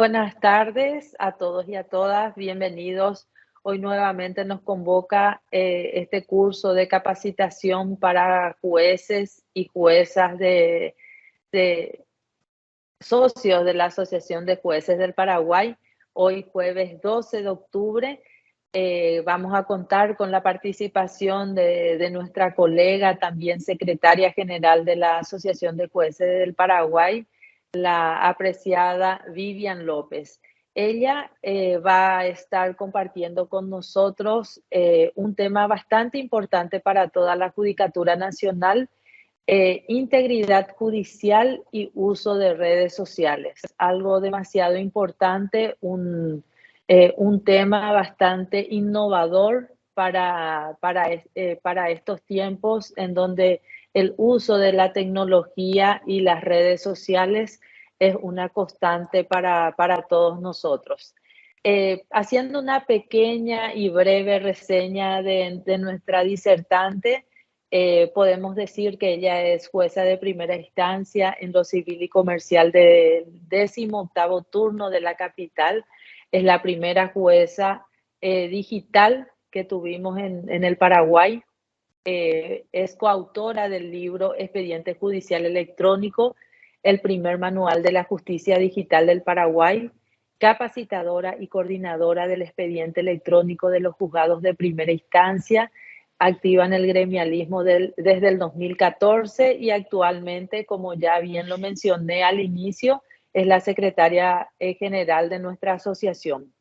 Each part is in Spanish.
Buenas tardes a todos y a todas, bienvenidos. Hoy nuevamente nos convoca este curso de capacitación para jueces y juezas de socios de la Asociación de Jueces del Paraguay. Hoy jueves 12 de octubre vamos a contar con la participación de nuestra colega, también secretaria general de la Asociación de Jueces del Paraguay, la apreciada Vivian López. Ella va a estar compartiendo con nosotros un tema bastante importante para toda la Judicatura Nacional: integridad judicial y uso de redes sociales. Algo demasiado importante, un tema bastante innovador para estos tiempos en donde el uso de la tecnología y las redes sociales es una constante para todos nosotros. Haciendo una pequeña y breve reseña de nuestra disertante, podemos decir que ella es jueza de primera instancia en lo civil y comercial del 18º turno de la capital. Es la primera jueza digital que tuvimos en el Paraguay. Es coautora del libro Expediente Judicial Electrónico, el primer manual de la justicia digital del Paraguay, capacitadora y coordinadora del expediente electrónico de los juzgados de primera instancia, activa en el gremialismo desde el 2014 y actualmente, como ya bien lo mencioné al inicio, es la secretaria general de nuestra asociación.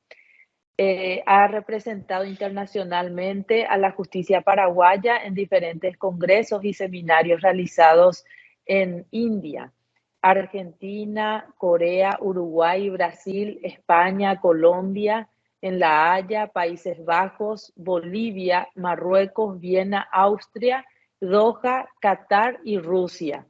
Ha representado internacionalmente a la justicia paraguaya en diferentes congresos y seminarios realizados en India, Argentina, Corea, Uruguay, Brasil, España, Colombia, en La Haya, Países Bajos, Bolivia, Marruecos, Viena, Austria, Doha, Qatar y Rusia.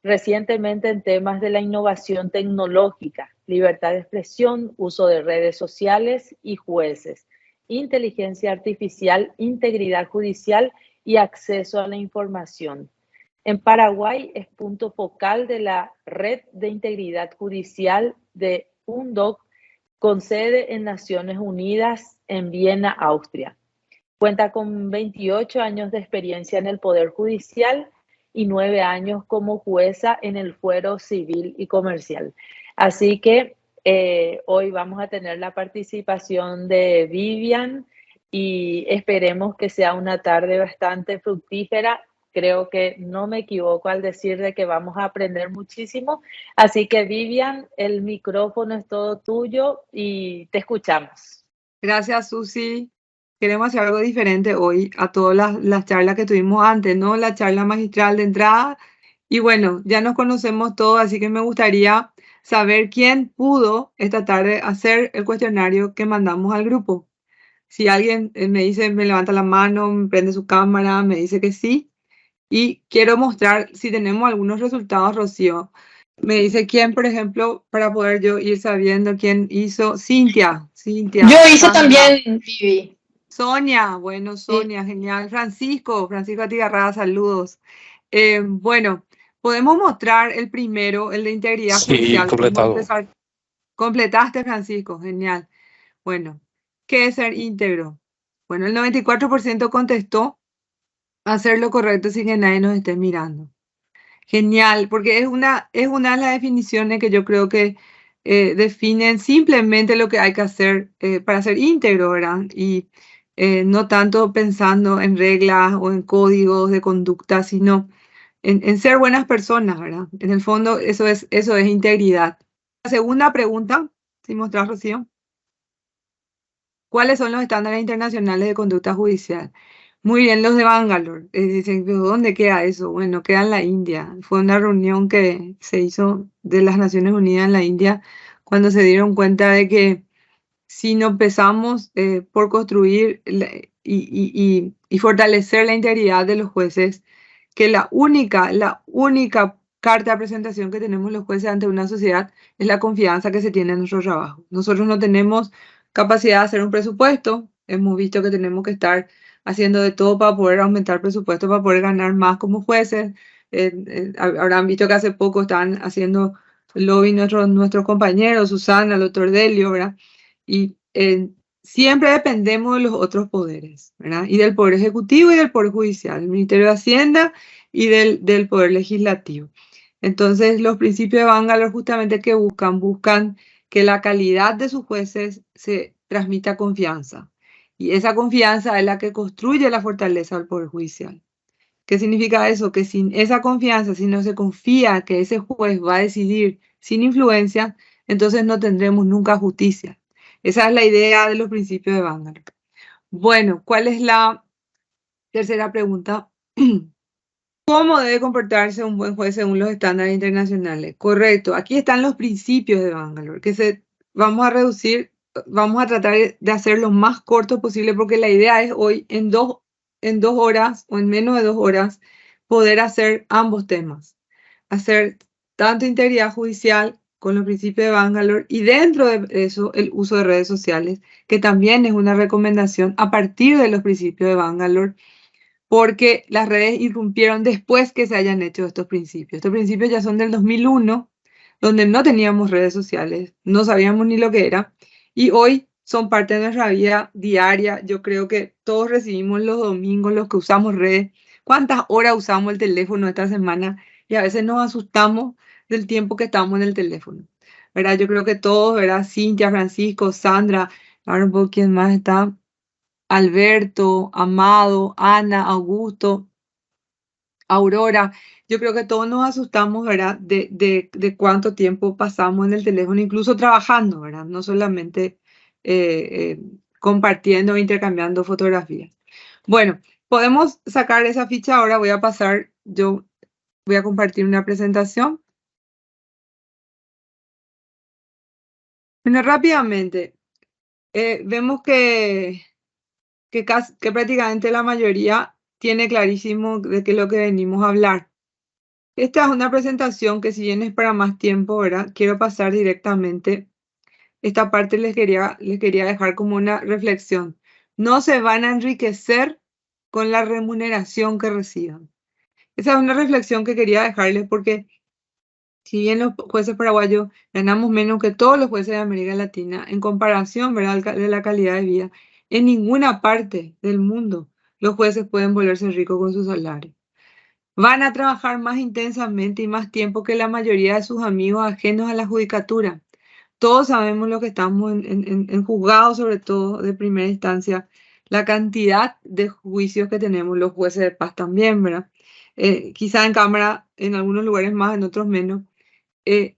Recientemente en temas de la innovación tecnológica, libertad de expresión, uso de redes sociales y jueces, inteligencia artificial, integridad judicial y acceso a la información. En Paraguay es punto focal de la Red de Integridad Judicial de UNDOC, con sede en Naciones Unidas en Viena, Austria. Cuenta con 28 años de experiencia en el Poder Judicial y 9 años como jueza en el fuero civil y comercial. Así que hoy vamos a tener la participación de Vivian y esperemos que sea una tarde bastante fructífera. Creo que no me equivoco al decir de que vamos a aprender muchísimo. Así que Vivian, el micrófono es todo tuyo y te escuchamos. Gracias, Susi. Queremos hacer algo diferente hoy a todas las charlas que tuvimos antes, ¿no? La charla magistral de entrada. Y bueno, ya nos conocemos todos, así que me gustaría saber quién pudo esta tarde hacer el cuestionario que mandamos al grupo. Si alguien me dice, me levanta la mano, me prende su cámara, me dice que sí. Y quiero mostrar si tenemos algunos resultados, Rocío. Me dice quién, por ejemplo, para poder yo ir sabiendo quién hizo. Cintia, Yo hice Sandra. también, Vivi. Sonia, bueno, Sí. Sonia, genial. Francisco Atigarrada, saludos. Bueno, podemos mostrar el primero, el de integridad Sí, judicial. Podemos completado. empezar. Completaste, Francisco, genial. Bueno, ¿qué es ser íntegro? Bueno, el 94% contestó hacer lo correcto sin que nadie nos esté mirando. Genial, porque es una de las definiciones que yo creo que definen simplemente lo que hay que hacer para ser íntegro, ¿verdad? Y no tanto pensando en reglas o en códigos de conducta, sino en ser buenas personas, ¿verdad? En el fondo, eso es integridad. La segunda pregunta, si mostrás, Rocío. ¿Cuáles son los estándares internacionales de conducta judicial? Muy bien, los de Bangalore. Dicen, ¿pero dónde queda eso? Bueno, queda en la India. Fue una reunión que se hizo de las Naciones Unidas en la India cuando se dieron cuenta de que si no empezamos por construir y fortalecer la integridad de los jueces, que la única carta de presentación que tenemos los jueces ante una sociedad es la confianza que se tiene en nuestro trabajo. Nosotros no tenemos capacidad de hacer un presupuesto, hemos visto que tenemos que estar haciendo de todo para poder aumentar el presupuesto, para poder ganar más como jueces. Habrán visto que hace poco están haciendo Lobby, nuestro compañero, Susana, el doctor Delio, ¿verdad? Y siempre dependemos de los otros poderes, ¿verdad? Y del Poder Ejecutivo y del Poder Judicial, el Ministerio de Hacienda y del Poder Legislativo. Entonces, los principios de Bangalore justamente que buscan que la calidad de sus jueces se transmita confianza. Y esa confianza es la que construye la fortaleza del Poder Judicial. ¿Qué significa eso? Que sin esa confianza, si no se confía que ese juez va a decidir sin influencia, entonces no tendremos nunca justicia. Esa es la idea de los principios de Bangalore. Bueno, ¿cuál es la tercera pregunta? ¿Cómo debe comportarse un buen juez según los estándares internacionales? Correcto. Aquí están los principios de Bangalore, vamos a reducir, vamos a tratar de hacer lo más corto posible porque la idea es hoy en 2 horas o en menos de 2 horas poder hacer ambos temas. Hacer tanto integridad judicial con los principios de Bangalore y dentro de eso el uso de redes sociales, que también es una recomendación a partir de los principios de Bangalore porque las redes irrumpieron después que se hayan hecho estos principios. Estos principios ya son del 2001, donde no teníamos redes sociales, no sabíamos ni lo que era, y hoy son parte de nuestra vida diaria. Yo creo que todos recibimos los domingos, los que usamos redes, cuántas horas usamos el teléfono esta semana, y a veces nos asustamos del tiempo que estamos en el teléfono, ¿verdad? Yo creo que todos, ¿verdad? Cintia, Francisco, Sandra, ahora un poco quién más está, Alberto, Amado, Ana, Augusto, Aurora. Yo creo que todos nos asustamos, ¿verdad? De cuánto tiempo pasamos en el teléfono, incluso trabajando, ¿verdad? No solamente compartiendo o intercambiando fotografías. Bueno, podemos sacar esa ficha ahora. Yo voy a compartir una presentación. Bueno, rápidamente, vemos que prácticamente la mayoría tiene clarísimo de qué es lo que venimos a hablar. Esta es una presentación que si bien es para más tiempo, ¿verdad? Quiero pasar directamente. Esta parte les quería dejar como una reflexión. No se van a enriquecer con la remuneración que reciban. Esa es una reflexión que quería dejarles porque si bien los jueces paraguayos ganamos menos que todos los jueces de América Latina, en comparación, ¿verdad?, de la calidad de vida, en ninguna parte del mundo los jueces pueden volverse ricos con su salario. Van a trabajar más intensamente y más tiempo que la mayoría de sus amigos ajenos a la judicatura. Todos sabemos lo que estamos en juzgados, sobre todo de primera instancia, la cantidad de juicios que tenemos los jueces de paz también, ¿verdad? Quizá en cámara, en algunos lugares más, en otros menos.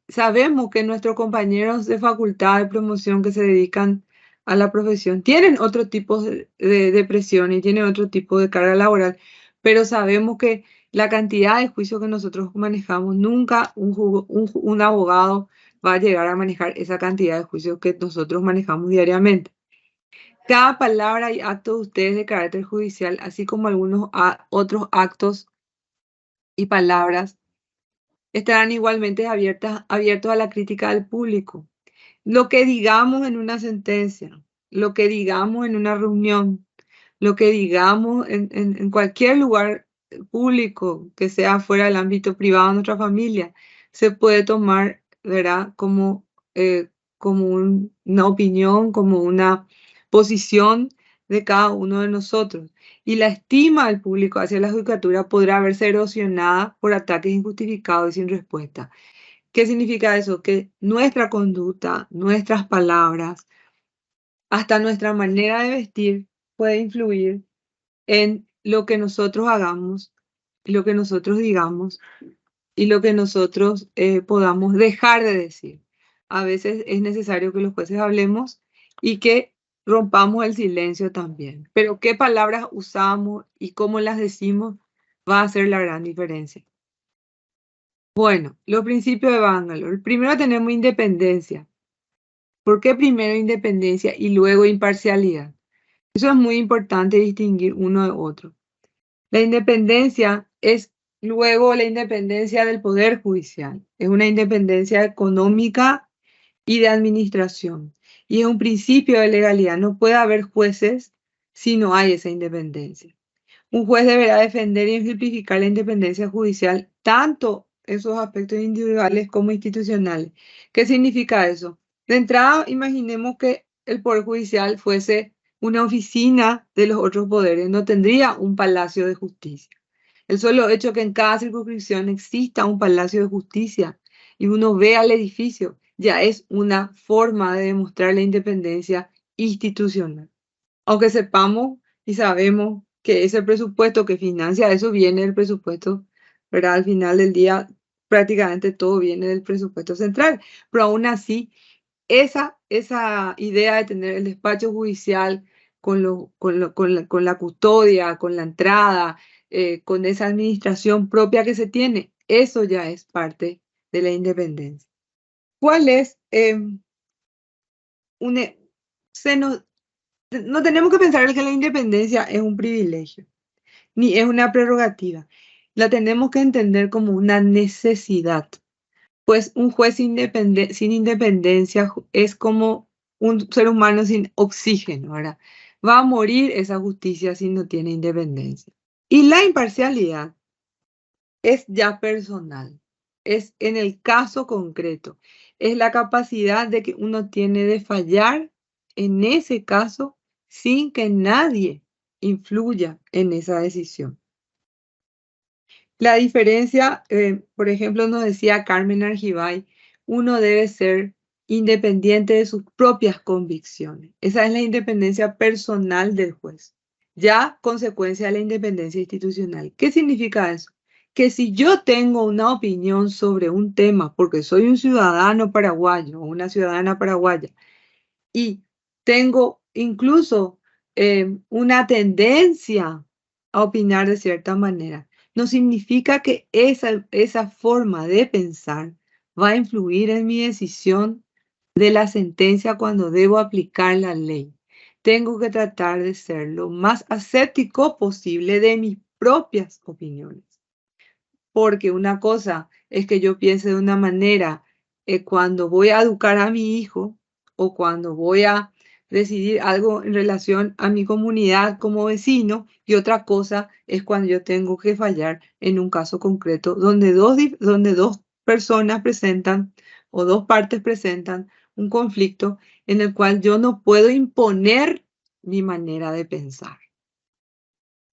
Sabemos que nuestros compañeros de facultad de promoción que se dedican a la profesión tienen otro tipo de presión y tienen otro tipo de carga laboral, pero sabemos que la cantidad de juicios que nosotros manejamos, nunca un abogado va a llegar a manejar esa cantidad de juicios que nosotros manejamos diariamente. Cada palabra y acto de ustedes de carácter judicial, así como algunos otros actos y palabras, estarán igualmente abiertos a la crítica del público. Lo que digamos en una sentencia, lo que digamos en una reunión, lo que digamos en cualquier lugar público que sea fuera del ámbito privado de nuestra familia, se puede tomar, ¿verdad?, como una opinión, como una posición de cada uno de nosotros. Y la estima del público hacia la judicatura podrá verse erosionada por ataques injustificados y sin respuesta. ¿Qué significa eso? Que nuestra conducta, nuestras palabras, hasta nuestra manera de vestir puede influir en lo que nosotros hagamos, lo que nosotros digamos y lo que nosotros podamos dejar de decir. A veces es necesario que los jueces hablemos y que rompamos el silencio también. Pero qué palabras usamos y cómo las decimos va a hacer la gran diferencia. Bueno, los principios de Bangalore. Primero tenemos independencia. ¿Por qué primero independencia y luego imparcialidad? Eso es muy importante distinguir uno de otro. La independencia es luego la independencia del Poder Judicial. Es una independencia económica y de administración. Y es un principio de legalidad. No puede haber jueces si no hay esa independencia. Un juez deberá defender y ejemplificar la independencia judicial tanto esos aspectos individuales como institucionales. ¿Qué significa eso? De entrada, imaginemos que el Poder Judicial fuese una oficina de los otros poderes, no tendría un palacio de justicia. El solo hecho que en cada circunscripción exista un palacio de justicia y uno vea el edificio ya es una forma de demostrar la independencia institucional. Aunque sepamos y sabemos que ese presupuesto que financia eso viene del presupuesto, ¿verdad? Al final del día prácticamente todo viene del presupuesto central, pero aún así esa idea de tener el despacho judicial con la custodia, con la entrada, con esa administración propia que se tiene, eso ya es parte de la independencia. ¿Cuál es? No tenemos que pensar que la independencia es un privilegio, ni es una prerrogativa. La tenemos que entender como una necesidad. Pues un juez sin independencia es como un ser humano sin oxígeno, ¿verdad? Va a morir esa justicia si no tiene independencia. Y la imparcialidad es ya personal, es en el caso concreto, es la capacidad de que uno tiene de fallar en ese caso sin que nadie influya en esa decisión. La diferencia, por ejemplo, nos decía Carmen Argibay, uno debe ser independiente de sus propias convicciones. Esa es la independencia personal del juez, ya consecuencia de la independencia institucional. ¿Qué significa eso? Que si yo tengo una opinión sobre un tema, porque soy un ciudadano paraguayo o una ciudadana paraguaya, y tengo incluso una tendencia a opinar de cierta manera, no significa que esa forma de pensar va a influir en mi decisión de la sentencia cuando debo aplicar la ley. Tengo que tratar de ser lo más aséptico posible de mis propias opiniones. Porque una cosa es que yo piense de una manera cuando voy a educar a mi hijo o cuando voy a decidir algo en relación a mi comunidad como vecino, y otra cosa es cuando yo tengo que fallar en un caso concreto donde dos personas presentan o dos partes presentan un conflicto en el cual yo no puedo imponer mi manera de pensar.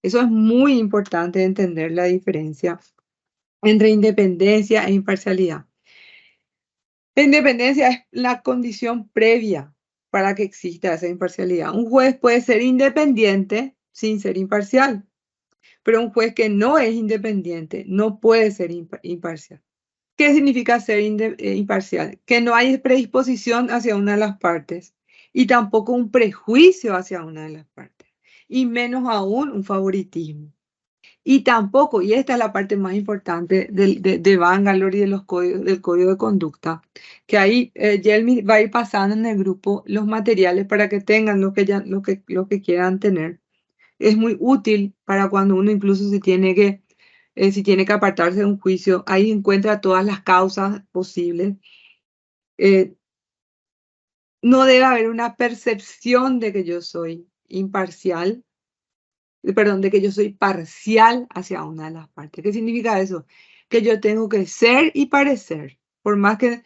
Eso es muy importante entender la diferencia entre independencia e imparcialidad. La independencia es la condición previa para que exista esa imparcialidad. Un juez puede ser independiente sin ser imparcial, pero un juez que no es independiente no puede ser imparcial. ¿Qué significa ser imparcial? Que no hay predisposición hacia una de las partes y tampoco un prejuicio hacia una de las partes, y menos aún un favoritismo. Y tampoco, y esta es la parte más importante de Bangalore y de del código de conducta, que ahí Yelmi va a ir pasando en el grupo los materiales para que tengan lo que quieran tener. Es muy útil para cuando uno incluso si tiene que apartarse de un juicio, ahí encuentra todas las causas posibles. No debe haber una percepción de que yo soy imparcial, perdón, de que yo soy parcial hacia una de las partes. ¿Qué significa eso? Que yo tengo que ser y parecer, por más que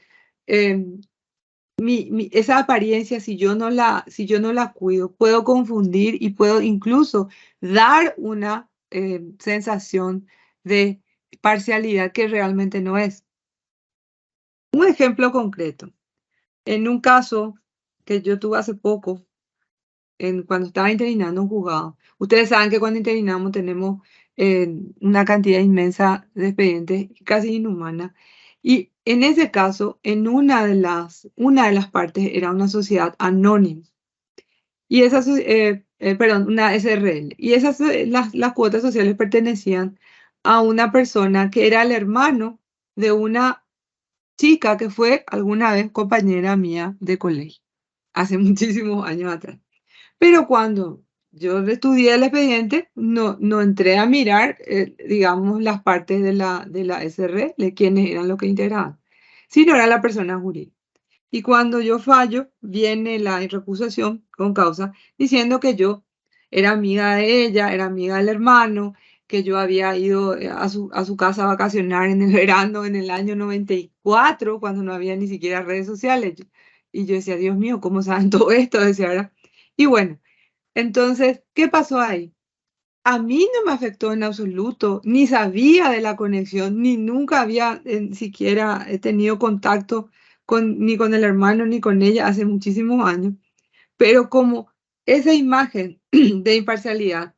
esa apariencia, si yo no la cuido, puedo confundir y puedo incluso dar una sensación de parcialidad que realmente no es. Un ejemplo concreto. En un caso que yo tuve hace poco, cuando estaba interinando un juzgado. Ustedes saben que cuando interinamos tenemos una cantidad inmensa de expedientes casi inhumana. Y en ese caso, en una de las partes era una sociedad anónima. Y perdón, una SRL. Y las cuotas sociales pertenecían a una persona que era el hermano de una chica que fue alguna vez compañera mía de colegio, hace muchísimos años atrás. Pero cuando yo estudié el expediente, no entré a mirar, digamos, las partes de la SRL, quiénes eran los que integraban, sino era la persona jurídica. Y cuando yo fallo, viene la recusación con causa diciendo que yo era amiga de ella, era amiga del hermano, que yo había ido a su casa a vacacionar en el verano en el año 94, cuando no había ni siquiera redes sociales. Y yo decía, Dios mío, ¿cómo saben todo esto? Decía, ¿verdad? Y bueno, entonces, ¿qué pasó ahí? A mí no me afectó en absoluto, ni sabía de la conexión, ni nunca había siquiera tenido contacto ni con el hermano ni con ella hace muchísimos años. Pero como esa imagen de imparcialidad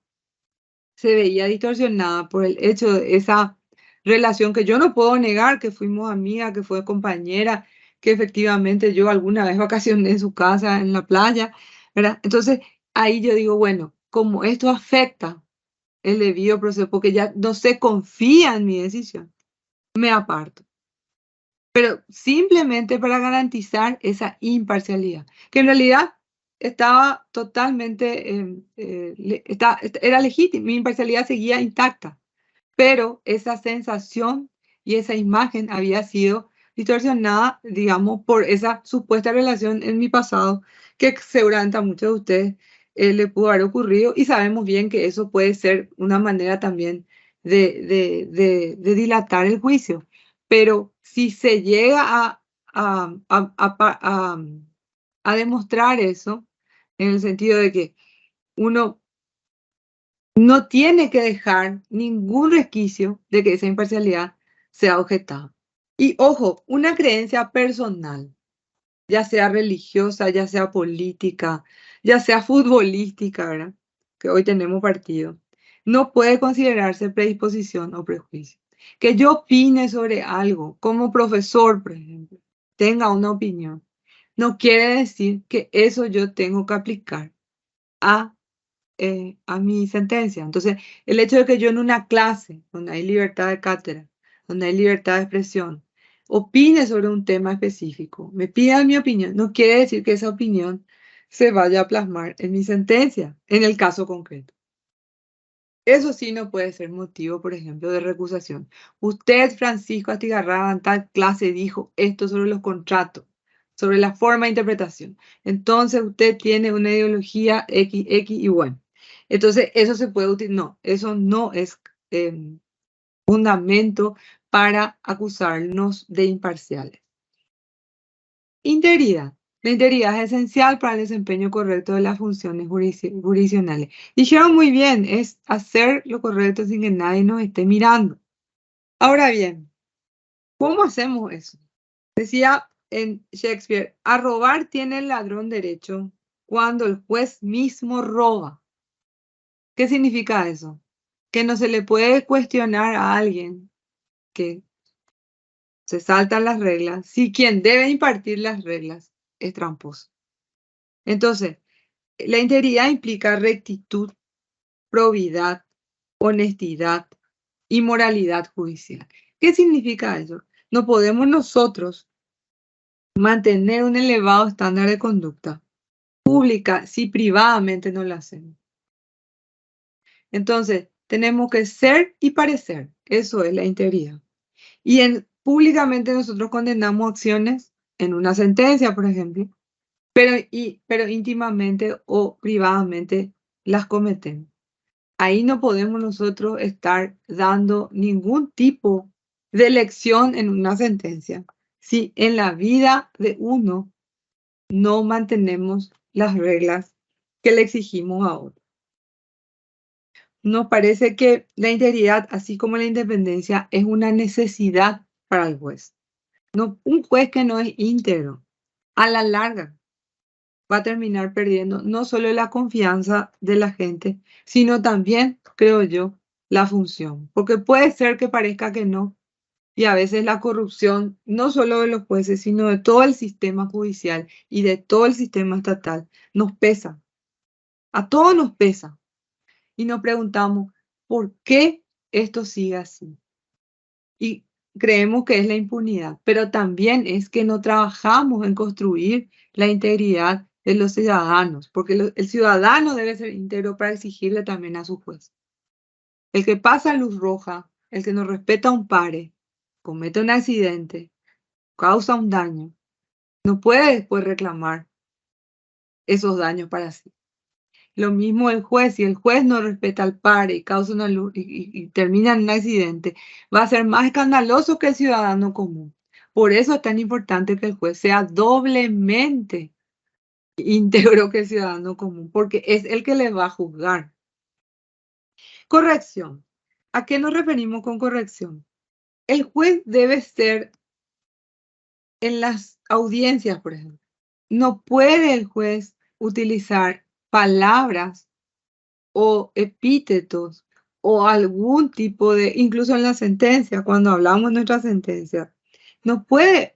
se veía distorsionada por el hecho de esa relación que yo no puedo negar, que fuimos amigas, que fue compañera, que efectivamente yo alguna vez vacacioné en su casa en la playa, ¿verdad? Entonces ahí yo digo, bueno, como esto afecta el debido proceso, porque ya no se confía en mi decisión, me aparto. Pero simplemente para garantizar esa imparcialidad, que en realidad estaba totalmente, era legítima, mi imparcialidad seguía intacta, pero esa sensación y esa imagen había sido distorsionada, digamos, por esa supuesta relación en mi pasado, que seguramente a muchos de ustedes le pudo haber ocurrido, y sabemos bien que eso puede ser una manera también de dilatar el juicio. Pero si se llega a, a, a, a- a demostrar eso, en el sentido de que uno no tiene que dejar ningún resquicio de que esa imparcialidad sea objetada. Y ojo, una creencia personal, ya sea religiosa, ya sea política, ya sea futbolística, ¿verdad? Que hoy tenemos partido, no puede considerarse predisposición o prejuicio. Que yo opine sobre algo, como profesor, por ejemplo, tenga una opinión, no quiere decir que eso yo tengo que aplicar a a mi sentencia. Entonces, el hecho de que yo en una clase donde hay libertad de cátedra, donde hay libertad de expresión, opine sobre un tema específico, me pidan mi opinión, no quiere decir que esa opinión se vaya a plasmar en mi sentencia, en el caso concreto. Eso sí no puede ser motivo, por ejemplo, de recusación. Usted, Francisco Astigarraga, en tal clase dijo esto sobre los contratos, sobre la forma de interpretación. Entonces usted tiene una ideología X y bueno. Entonces eso se puede utilizar. No, eso no es fundamento para acusarnos de imparciales. Integridad. La integridad es esencial para el desempeño correcto de las funciones jurisdiccionales. Dijeron muy bien, es hacer lo correcto sin que nadie nos esté mirando. Ahora bien, ¿cómo hacemos eso? Decía en Shakespeare, a robar tiene el ladrón derecho cuando el juez mismo roba. ¿Qué significa eso? Que no se le puede cuestionar a alguien que se saltan las reglas si quien debe impartir las reglas es tramposo. Entonces, la integridad implica rectitud, probidad, honestidad y moralidad judicial. ¿Qué significa eso? No podemos nosotros mantener un elevado estándar de conducta pública si privadamente no lo hacemos. Entonces, tenemos que ser y parecer. Eso es la integridad. Y públicamente nosotros condenamos acciones en una sentencia, por ejemplo, pero íntimamente o privadamente las cometemos. Ahí no podemos nosotros estar dando ningún tipo de lección en una sentencia si en la vida de uno no mantenemos las reglas que le exigimos a otro. Nos parece que la integridad, así como la independencia, es una necesidad para el juez. No, un juez que no es íntegro, a la larga, va a terminar perdiendo no solo la confianza de la gente, sino también, creo yo, la función. Porque puede ser que parezca que no, y a veces la corrupción, no solo de los jueces, sino de todo el sistema judicial y de todo el sistema estatal, nos pesa. A todos nos pesa. Y nos preguntamos, ¿por qué esto sigue así? Y creemos que es la impunidad, pero también es que no trabajamos en construir la integridad de los ciudadanos, porque el ciudadano debe ser íntegro para exigirle también a su juez. El que pasa luz roja, el que no respeta a un pare, comete un accidente, causa un daño, no puede después reclamar esos daños para sí. Lo mismo el juez, si el juez no respeta al par y causa y termina en un accidente, va a ser más escandaloso que el ciudadano común. Por eso es tan importante que el juez sea doblemente íntegro que el ciudadano común, porque es el que le va a juzgar. Corrección. ¿A qué nos referimos con corrección? El juez debe ser en las audiencias, por ejemplo. No puede el juez utilizar palabras o epítetos o algún tipo de, incluso en la sentencia, cuando hablamos de nuestra sentencia, no puede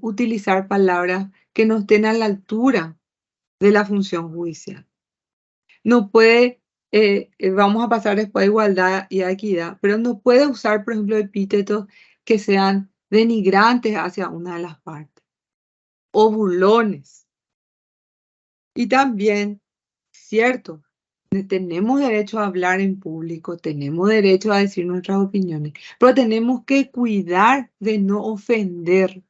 utilizar palabras que no estén a la altura de la función judicial. No puede, vamos a pasar después a igualdad y a equidad, pero no puede usar, por ejemplo, epítetos que sean denigrantes hacia una de las partes o burlones. Y también, cierto, tenemos derecho a hablar en público, tenemos derecho a decir nuestras opiniones, pero tenemos que cuidar de no ofender.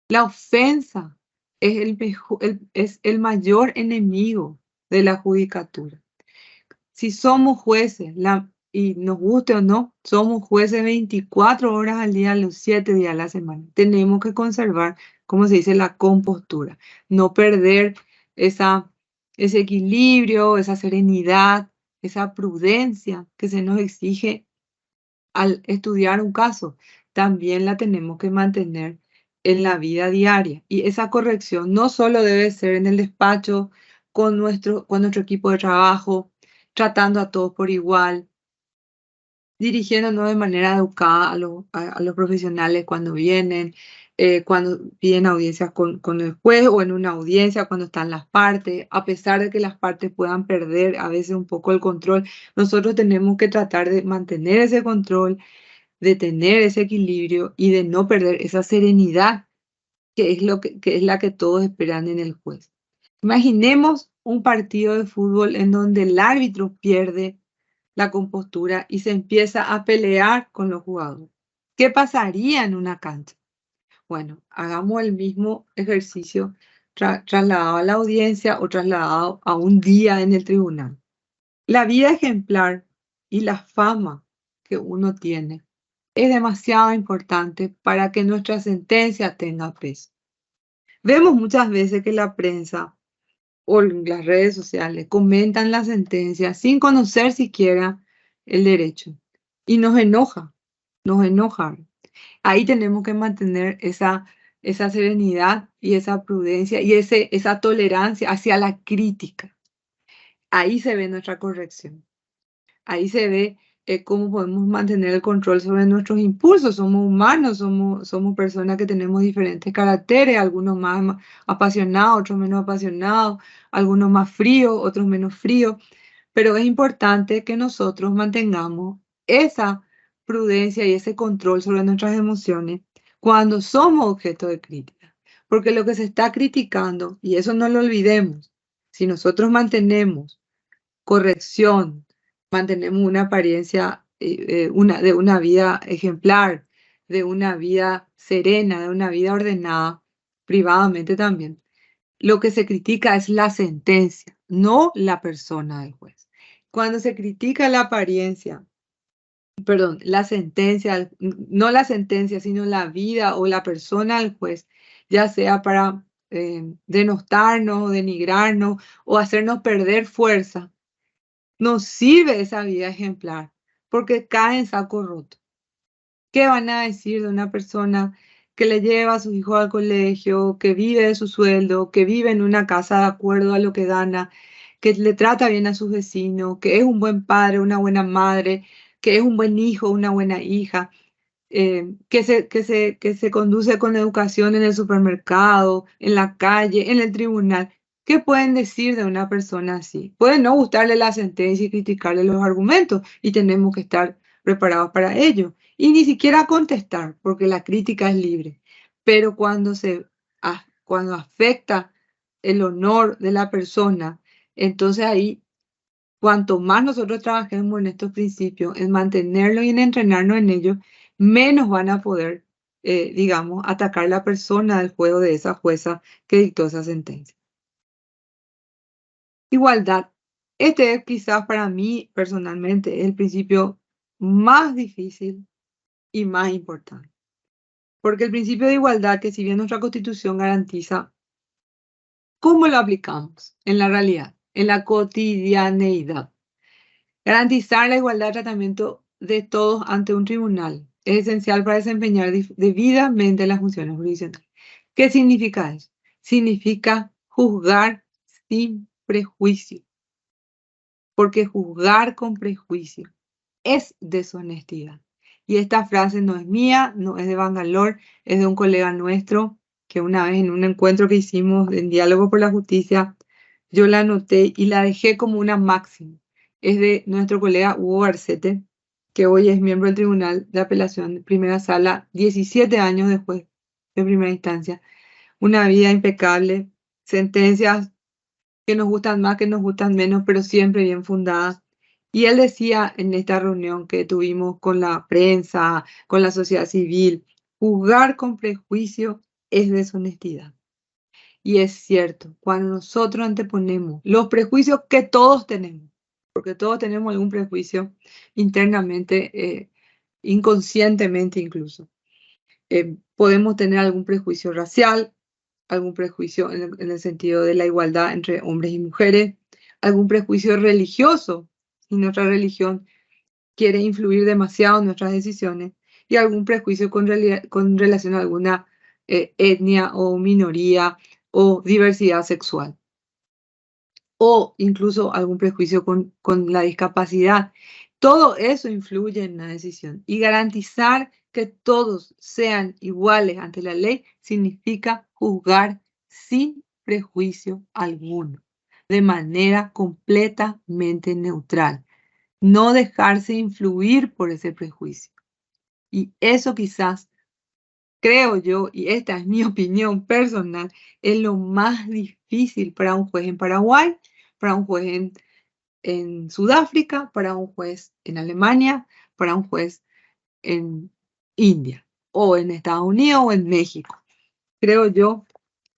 La ofensa es el mayor enemigo de la judicatura. Si somos jueces, y nos guste o no, somos jueces 24 horas al día, los 7 días a la semana. Tenemos que conservar, como se dice, la compostura, no perder ese equilibrio, esa serenidad, esa prudencia que se nos exige al estudiar un caso. También la tenemos que mantener en la vida diaria. Y esa corrección no solo debe ser en el despacho, con nuestro equipo de trabajo, tratando a todos por igual, dirigiéndonos de manera educada a los profesionales cuando vienen, cuando piden audiencias con el juez o en una audiencia cuando están las partes, a pesar de que las partes puedan perder a veces un poco el control, nosotros tenemos que tratar de mantener ese control, de tener ese equilibrio y de no perder esa serenidad que es que es la que todos esperan en el juez. Imaginemos un partido de fútbol en donde el árbitro pierde la compostura y se empieza a pelear con los jugadores. ¿Qué pasaría en una cancha? Bueno, hagamos el mismo ejercicio trasladado a la audiencia o trasladado a un día en el tribunal. La vida ejemplar y la fama que uno tiene es demasiado importante para que nuestra sentencia tenga peso. Vemos muchas veces que la prensa o las redes sociales comentan la sentencia sin conocer siquiera el derecho. Y nos enoja, nos enoja. Ahí tenemos que mantener esa serenidad y esa prudencia y esa tolerancia hacia la crítica. Ahí se ve nuestra corrección. Ahí se ve cómo podemos mantener el control sobre nuestros impulsos. Somos humanos, somos personas que tenemos diferentes caracteres, algunos más apasionados, otros menos apasionados, algunos más fríos, otros menos fríos. Pero es importante que nosotros mantengamos esa prudencia y ese control sobre nuestras emociones cuando somos objeto de crítica. Porque lo que se está criticando, y eso no lo olvidemos, si nosotros mantenemos corrección, mantenemos una apariencia de una vida ejemplar, de una vida serena, de una vida ordenada, privadamente también. Lo que se critica es la sentencia, no la persona del juez. Cuando se critica la apariencia, perdón, la sentencia, no la sentencia, sino la vida o la persona del juez, ya sea para denostarnos o denigrarnos o hacernos perder fuerza, nos sirve esa vida ejemplar, porque cae en saco roto. ¿Qué van a decir de una persona que le lleva a sus hijos al colegio, que vive de su sueldo, que vive en una casa de acuerdo a lo que gana, que le trata bien a sus vecinos, que es un buen padre, una buena madre, que es un buen hijo, una buena hija, que se conduce con educación en el supermercado, en la calle, en el tribunal? ¿Qué pueden decir de una persona así? Pueden no gustarle la sentencia y criticarle los argumentos, y tenemos que estar preparados para ello. Y ni siquiera contestar, porque la crítica es libre. Pero cuando afecta el honor de la persona, entonces ahí, cuanto más nosotros trabajemos en estos principios, en mantenerlo y en entrenarnos en ello, menos van a poder, digamos, atacar la persona del juego de esa jueza que dictó esa sentencia. igualdad. Este es quizás para mí personalmente el principio más difícil y más importante. Porque el principio de igualdad, que si bien nuestra Constitución garantiza, ¿cómo lo aplicamos en la realidad, en la cotidianeidad? Garantizar la igualdad de tratamiento de todos ante un tribunal es esencial para desempeñar debidamente las funciones jurisdiccionales. ¿Qué significa eso? Significa juzgar sin prejuicio, porque juzgar con prejuicio es deshonestidad. Y esta frase no es mía, no es de Bangalore, es de un colega nuestro que una vez en un encuentro que hicimos en Diálogo por la Justicia, yo la anoté y la dejé como una máxima. Es de nuestro colega Hugo Garcete, que hoy es miembro del Tribunal de Apelación de Primera Sala, 17 años después de primera instancia. Una vida impecable, sentencias que nos gustan más, que nos gustan menos, pero siempre bien fundadas. Y él decía en esta reunión que tuvimos con la prensa, con la sociedad civil, juzgar con prejuicio es deshonestidad. Y es cierto, cuando nosotros anteponemos los prejuicios que todos tenemos, porque todos tenemos algún prejuicio internamente, inconscientemente incluso. Podemos tener algún prejuicio racial, algún prejuicio en el sentido de la igualdad entre hombres y mujeres, algún prejuicio religioso, si nuestra religión quiere influir demasiado en nuestras decisiones, y algún prejuicio con relación a alguna etnia o minoría o diversidad sexual, o incluso algún prejuicio con la discapacidad. Todo eso influye en la decisión, y garantizar que todos sean iguales ante la ley significa juzgar sin prejuicio alguno, de manera completamente neutral, no dejarse influir por ese prejuicio. Y eso quizás, creo yo, y esta es mi opinión personal, es lo más difícil para un juez en Paraguay, para un juez en Sudáfrica, para un juez en Alemania, para un juez en India, o en Estados Unidos o en México. Creo yo,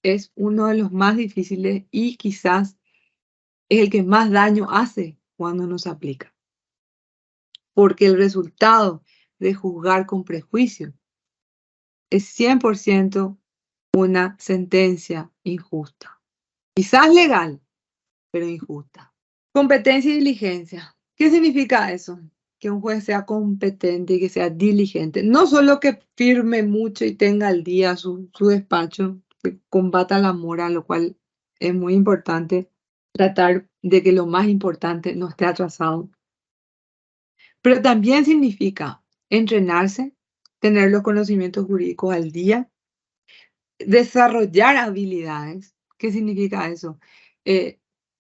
es uno de los más difíciles y quizás es el que más daño hace cuando no se aplica. Porque el resultado de juzgar con prejuicio es 100% una sentencia injusta. Quizás legal, pero injusta. Competencia y diligencia. ¿Qué significa eso? Que un juez sea competente y que sea diligente. No solo que firme mucho y tenga al día su despacho, que combata la mora, lo cual es muy importante, tratar de que lo más importante no esté atrasado. Pero también significa entrenarse, tener los conocimientos jurídicos al día, desarrollar habilidades. ¿Qué significa eso?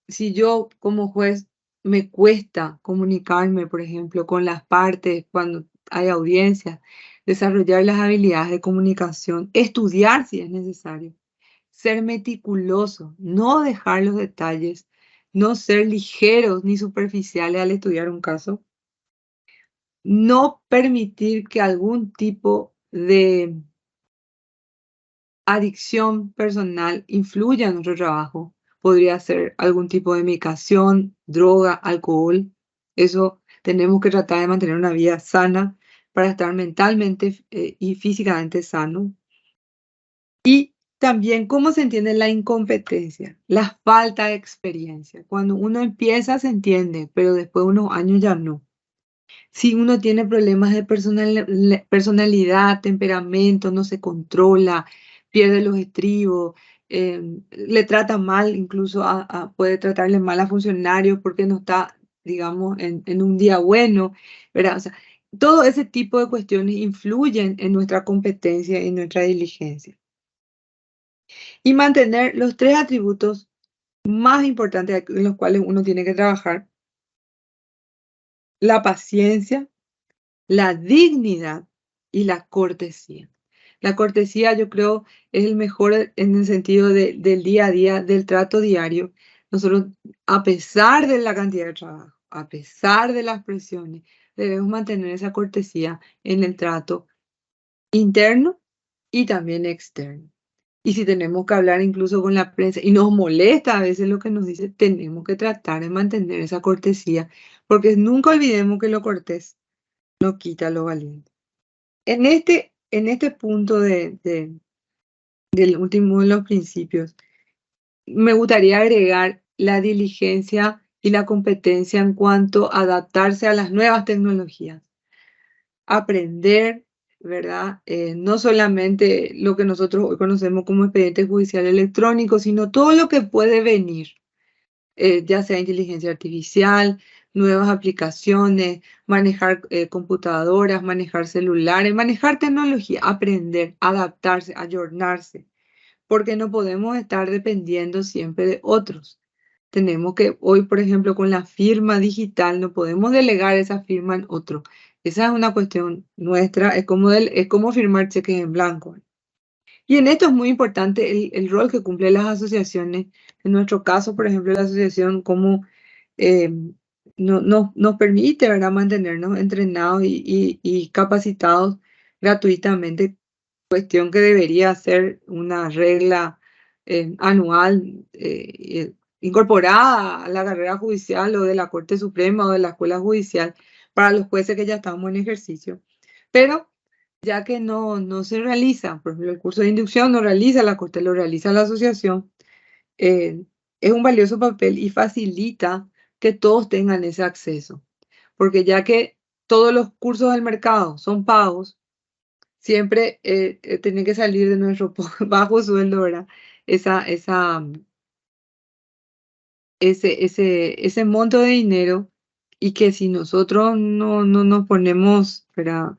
Si yo como juez me cuesta comunicarme, por ejemplo, con las partes cuando hay audiencia, desarrollar las habilidades de comunicación, estudiar si es necesario, ser meticuloso, no dejar los detalles, no ser ligeros ni superficiales al estudiar un caso, no permitir que algún tipo de adicción personal influya en nuestro trabajo. Podría ser algún tipo de medicación, droga, alcohol. Eso tenemos que tratar de mantener una vida sana para estar mentalmente y físicamente sano. Y también cómo se entiende la incompetencia, la falta de experiencia. Cuando uno empieza se entiende, pero después de unos años ya no. Si uno tiene problemas de personalidad, temperamento, no se controla, pierde los estribos, le trata mal, incluso puede tratarle mal a funcionarios porque no está, digamos, en un día bueno, ¿verdad? O sea, todo ese tipo de cuestiones influyen en nuestra competencia y nuestra diligencia. Y mantener los 3 atributos más importantes en los cuales uno tiene que trabajar: la paciencia, la dignidad y la cortesía. La cortesía, yo creo, es el mejor en el sentido del día a día, del trato diario. Nosotros, a pesar de la cantidad de trabajo, a pesar de las presiones, debemos mantener esa cortesía en el trato interno y también externo. Y si tenemos que hablar incluso con la prensa, y nos molesta a veces lo que nos dice, tenemos que tratar de mantener esa cortesía, porque nunca olvidemos que lo cortés no quita lo valiente. En este punto del último de los principios, me gustaría agregar la diligencia y la competencia en cuanto a adaptarse a las nuevas tecnologías. Aprender, ¿verdad? No solamente lo que nosotros hoy conocemos como expediente judicial electrónico, sino todo lo que puede venir, ya sea inteligencia artificial, nuevas aplicaciones, manejar computadoras, manejar celulares, manejar tecnología, aprender, adaptarse, ayornarse, porque no podemos estar dependiendo siempre de otros. Tenemos que, hoy, por ejemplo, con la firma digital, no podemos delegar esa firma en otro. Esa es una cuestión nuestra, es como firmar cheques en blanco. Y en esto es muy importante el rol que cumplen las asociaciones. En nuestro caso, por ejemplo, la asociación como eh, nos permite, ¿verdad?, mantenernos entrenados y capacitados gratuitamente, cuestión que debería ser una regla anual incorporada a la carrera judicial o de la Corte Suprema o de la Escuela Judicial para los jueces que ya estamos en ejercicio. Pero ya que no se realiza, por ejemplo, el curso de inducción no realiza la Corte, lo realiza la asociación, es un valioso papel y facilita que todos tengan ese acceso. Porque ya que todos los cursos del mercado son pagos, siempre tiene que salir de nuestro bajo sueldo, ¿verdad? Ese monto de dinero, y que si nosotros no nos ponemos, ¿verdad?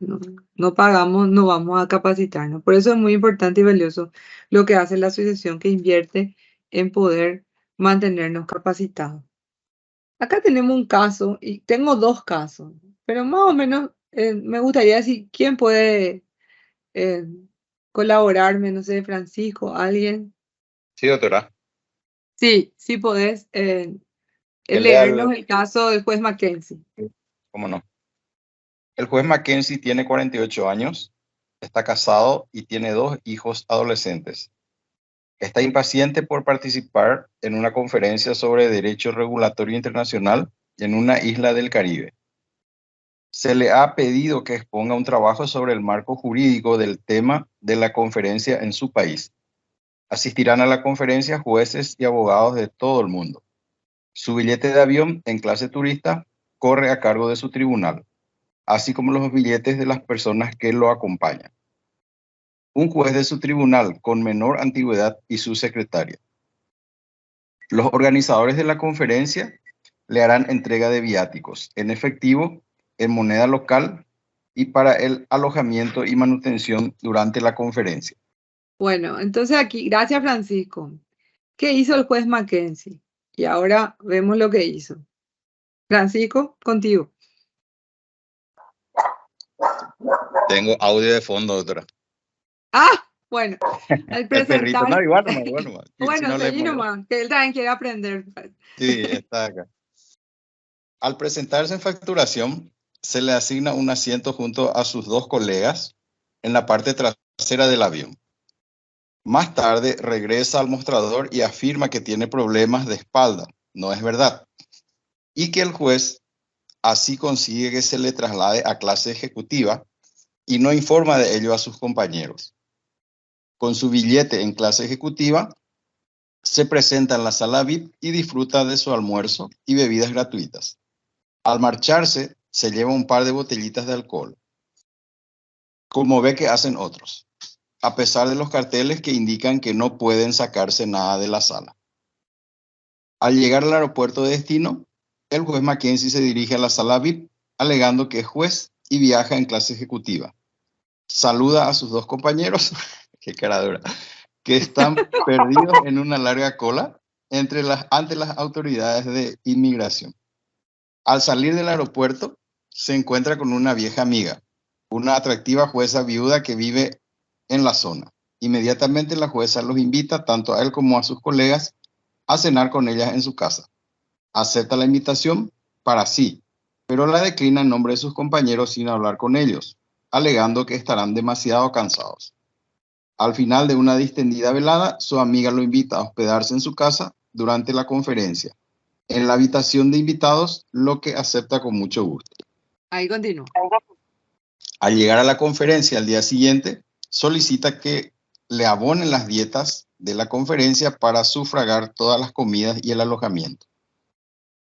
No pagamos, no vamos a capacitarnos. Por eso es muy importante y valioso lo que hace la asociación, que invierte en poder mantenernos capacitados. Acá tenemos un caso, y tengo dos casos, pero más o menos me gustaría decir quién puede eh, colaborarme, no sé, Francisco, alguien. Sí, doctora. Sí, sí podés Que lea leernos el caso del juez Mackenzie. ¿Cómo no? El juez Mackenzie tiene 48 años, está casado y tiene 2 hijos adolescentes. Está impaciente por participar en una conferencia sobre derecho regulatorio internacional en una isla del Caribe. Se le ha pedido que exponga un trabajo sobre el marco jurídico del tema de la conferencia en su país. Asistirán a la conferencia jueces y abogados de todo el mundo. Su billete de avión en clase turista corre a cargo de su tribunal, así como los billetes de las personas que lo acompañan. Un juez de su tribunal con menor antigüedad y su secretaria. Los organizadores de la conferencia le harán entrega de viáticos en efectivo, en moneda local y para el alojamiento y manutención durante la conferencia. Bueno, entonces aquí, gracias Francisco. ¿Qué hizo el juez Mackenzie? Y ahora vemos lo que hizo. Francisco, contigo. Tengo audio de fondo, doctora. Ah, bueno, al El perrito, presentar, no, igual nomás, igual nomás. Si bueno, no le seguí molesta. nomás, que él también quiere aprender. Sí, está acá. Al presentarse en facturación, se le asigna un asiento junto a sus 2 colegas en la parte trasera del avión. Más tarde regresa al mostrador y afirma que tiene problemas de espalda. No es verdad. Y que el juez así consigue que se le traslade a clase ejecutiva y no informa de ello a sus compañeros. Con su billete en clase ejecutiva, se presenta en la sala VIP y disfruta de su almuerzo y bebidas gratuitas. Al marcharse, se lleva un par de botellitas de alcohol, como ve que hacen otros, a pesar de los carteles que indican que no pueden sacarse nada de la sala. Al llegar al aeropuerto de destino, el juez Mackenzie se dirige a la sala VIP, alegando que es juez y viaja en clase ejecutiva. Saluda a sus 2 compañeros, qué cara dura, que están perdidos en una larga cola ante las autoridades de inmigración. Al salir del aeropuerto, se encuentra con una vieja amiga, una atractiva jueza viuda que vive en la zona. Inmediatamente la jueza los invita, tanto a él como a sus colegas, a cenar con ellas en su casa. Acepta la invitación para sí, pero la declina en nombre de sus compañeros sin hablar con ellos, alegando que estarán demasiado cansados. Al final de una distendida velada, su amiga lo invita a hospedarse en su casa durante la conferencia, en la habitación de invitados, lo que acepta con mucho gusto. Ahí continúa. Al llegar a la conferencia al día siguiente, solicita que le abonen las dietas de la conferencia para sufragar todas las comidas y el alojamiento.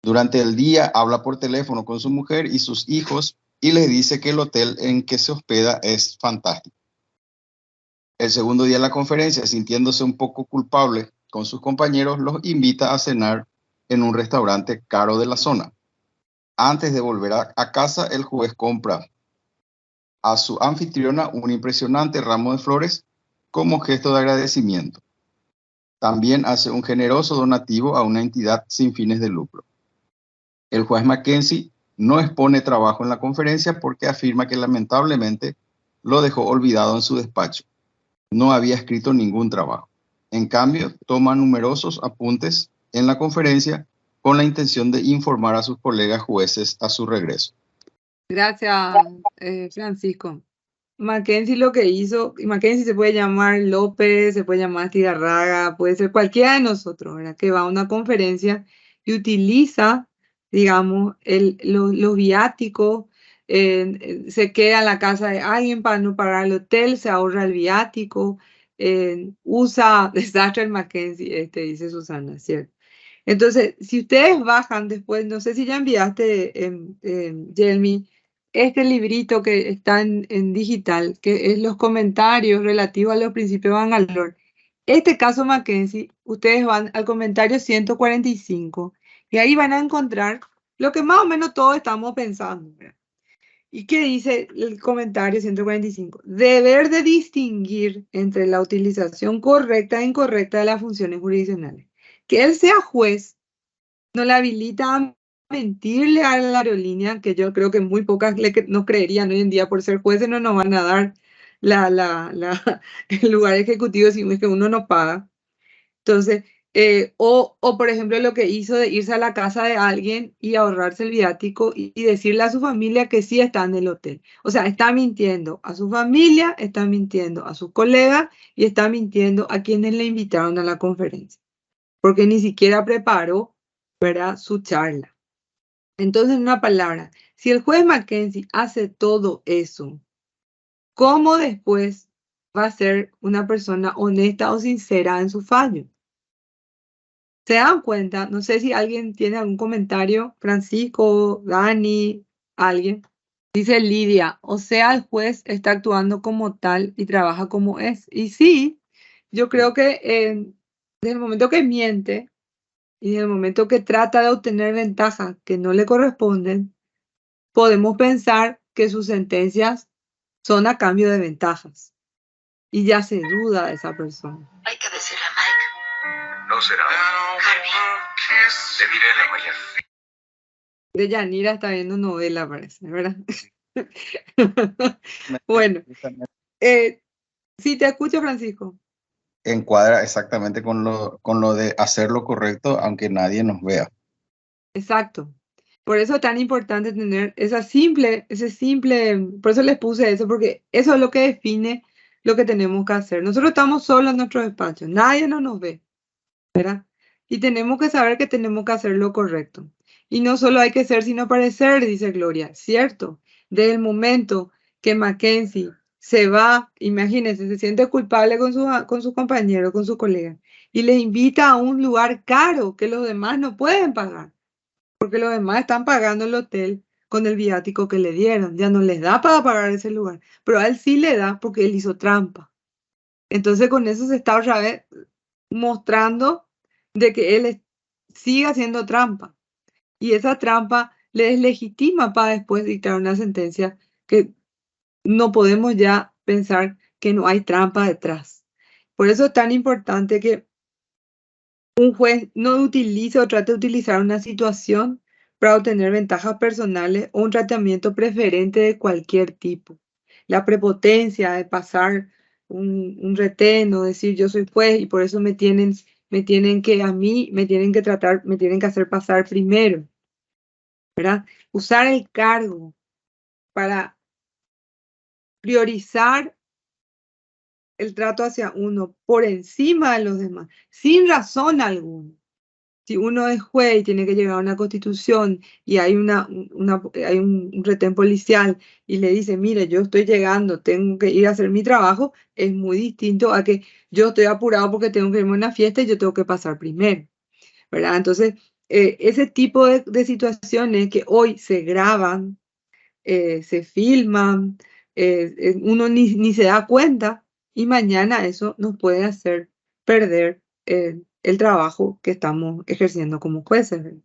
Durante el día habla por teléfono con su mujer y sus hijos y les dice que el hotel en que se hospeda es fantástico. El segundo día de la conferencia, sintiéndose un poco culpable con sus compañeros, los invita a cenar en un restaurante caro de la zona. Antes de volver a casa, el juez compra a su anfitriona un impresionante ramo de flores como gesto de agradecimiento. También hace un generoso donativo a una entidad sin fines de lucro. El juez Mackenzie no expone trabajo en la conferencia porque afirma que lamentablemente lo dejó olvidado en su despacho. No había escrito ningún trabajo. En cambio, toma numerosos apuntes en la conferencia con la intención de informar a sus colegas jueces a su regreso. Gracias, Francisco. Mackenzie lo que hizo, y Mackenzie se puede llamar López, se puede llamar Tigarraga, puede ser cualquiera de nosotros, ¿verdad? Que va a una conferencia y utiliza, digamos, los viáticos, se queda en la casa de alguien para no pagar el hotel, se ahorra el viático, usa desastre el Mackenzie, dice Susana, ¿cierto? Entonces, si ustedes bajan después, no sé si ya enviaste, Jeremy, este librito que está en digital, que es los comentarios relativos a los principios de Bangalore. Este caso Mackenzie, ustedes van al comentario 145 y ahí van a encontrar lo que más o menos todos estamos pensando, ¿verdad? ¿Y qué dice el comentario 145? Deber de distinguir entre la utilización correcta e incorrecta de las funciones jurisdiccionales. Que él sea juez no le habilita a mentirle a la aerolínea, que yo creo que muy pocas nos creerían hoy en día por ser jueces, no nos van a dar el lugar ejecutivo si es que uno no paga. Entonces, o por ejemplo lo que hizo de irse a la casa de alguien y ahorrarse el viático y decirle a su familia que sí está en el hotel. O sea, está mintiendo a su familia, está mintiendo a sus colegas y está mintiendo a quienes le invitaron a la conferencia, porque ni siquiera preparó, ¿verdad?, su charla. Entonces, en una palabra, si el juez Mackenzie hace todo eso, ¿cómo después va a ser una persona honesta o sincera en su fallo? ¿Se dan cuenta? No sé si alguien tiene algún comentario. Francisco, Dani, alguien. Dice Lidia, o sea, el juez está actuando como tal y trabaja como es. Y sí, yo creo que desde el momento que miente y en el momento que trata de obtener ventajas que no le corresponden, podemos pensar que sus sentencias son a cambio de ventajas. Y ya se duda de esa persona. Hay que decirle a Mike. No será. Harvey. Le diré en la mañana. De Yanira está viendo novela, parece, ¿verdad? Bueno, sí, te escucho, Francisco. Encuadra exactamente con lo de hacer lo correcto aunque nadie nos vea. Exacto. Por eso es tan importante tener ese simple, por eso les puse eso, porque eso es lo que define lo que tenemos que hacer. Nosotros estamos solos en nuestro despacho, nadie nos ve, ¿verdad? Y tenemos que saber que tenemos que hacer lo correcto. Y no solo hay que ser, sino parecer, dice Gloria, ¿cierto? Desde el momento que Mackenzie se va, imagínense, se siente culpable con su compañero, con su colega, y les invita a un lugar caro que los demás no pueden pagar, porque los demás están pagando el hotel con el viático que le dieron, ya no les da para pagar ese lugar, pero a él sí le da porque él hizo trampa. Entonces con eso se está otra vez mostrando de que él sigue haciendo trampa. Y esa trampa le deslegitima para después dictar una sentencia que no podemos ya pensar que no hay trampa detrás. Por eso es tan importante que un juez no utilice o trate de utilizar una situación para obtener ventajas personales o un tratamiento preferente de cualquier tipo. La prepotencia de pasar un retén o decir yo soy juez y por eso me tienen que hacer pasar primero, ¿verdad? Usar el cargo para priorizar el trato hacia uno por encima de los demás, sin razón alguna. Si uno es juez y tiene que llegar a una constitución y hay hay un retén policial y le dice, mire, yo estoy llegando, tengo que ir a hacer mi trabajo, es muy distinto a que yo estoy apurado porque tengo que irme a una fiesta y yo tengo que pasar primero, ¿verdad? Entonces, ese tipo de situaciones que hoy se graban, se filman, uno ni se da cuenta y mañana eso nos puede hacer perder el trabajo que estamos ejerciendo como jueces, ¿verdad?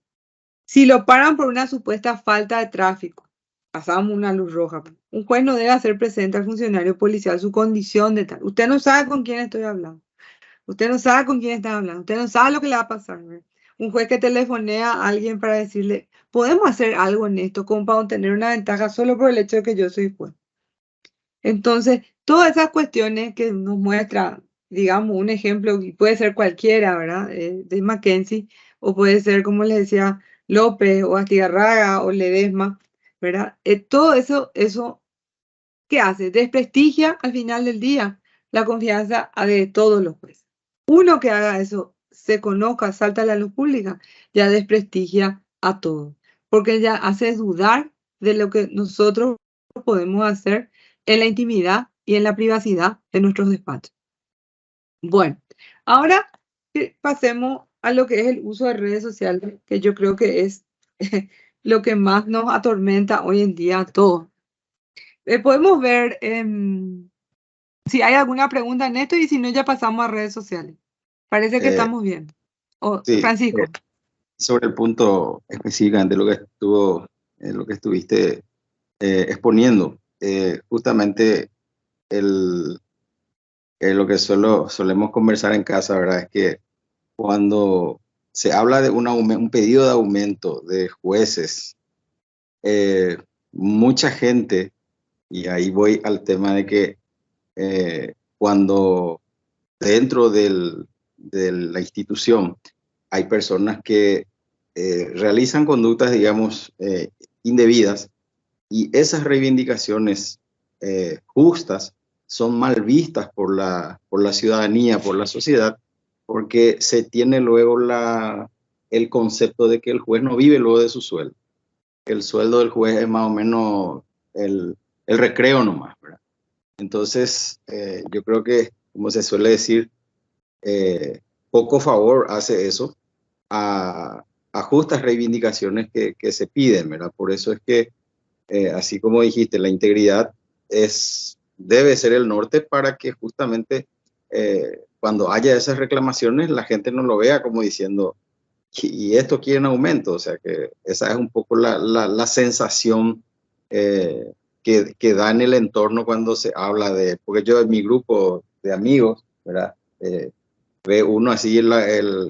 Si lo paran por una supuesta falta de tráfico, pasamos una luz roja, un juez no debe hacer presente al funcionario policial su condición de tal. Usted no sabe con quién estoy hablando. Usted no sabe con quién está hablando. Usted no sabe lo que le va a pasar, ¿verdad? Un juez que telefonea a alguien para decirle, podemos hacer algo en esto como para obtener una ventaja solo por el hecho de que yo soy juez. Entonces, todas esas cuestiones que nos muestra, digamos, un ejemplo, y puede ser cualquiera, ¿verdad? De Mackenzie, o puede ser, como les decía, López, o Astigarraga, o Ledesma, ¿verdad? Todo eso, ¿qué hace? Desprestigia al final del día la confianza de todos los jueces. Uno que haga eso, se conozca, salta a la luz pública, ya desprestigia a todos, porque ya hace dudar de lo que nosotros podemos hacer en la intimidad y en la privacidad de nuestros despachos. Bueno, ahora pasemos a lo que es el uso de redes sociales, que yo creo que es lo que más nos atormenta hoy en día a todos. Podemos ver si hay alguna pregunta en esto y si no, ya pasamos a redes sociales. Parece que estamos bien. Sí, Francisco. sobre el punto específicamente lo que estuviste exponiendo, justamente lo que solemos conversar en casa, ¿verdad? Es que cuando se habla de un pedido de aumento de jueces, mucha gente, y ahí voy al tema de que cuando dentro de la institución hay personas que realizan conductas, digamos, indebidas, y esas reivindicaciones justas son mal vistas por la ciudadanía, por la sociedad, porque se tiene luego el concepto de que el juez no vive luego de su sueldo. El sueldo del juez es más o menos el recreo nomás, ¿verdad? Entonces, yo creo que, como se suele decir, poco favor hace eso a justas reivindicaciones que se piden, ¿verdad? Por eso es que, así como dijiste, la integridad debe ser el norte para que justamente cuando haya esas reclamaciones la gente no lo vea como diciendo, y esto quieren aumento. O sea que esa es un poco la sensación que da en el entorno cuando se habla porque yo en mi grupo de amigos, ¿verdad? Ve uno así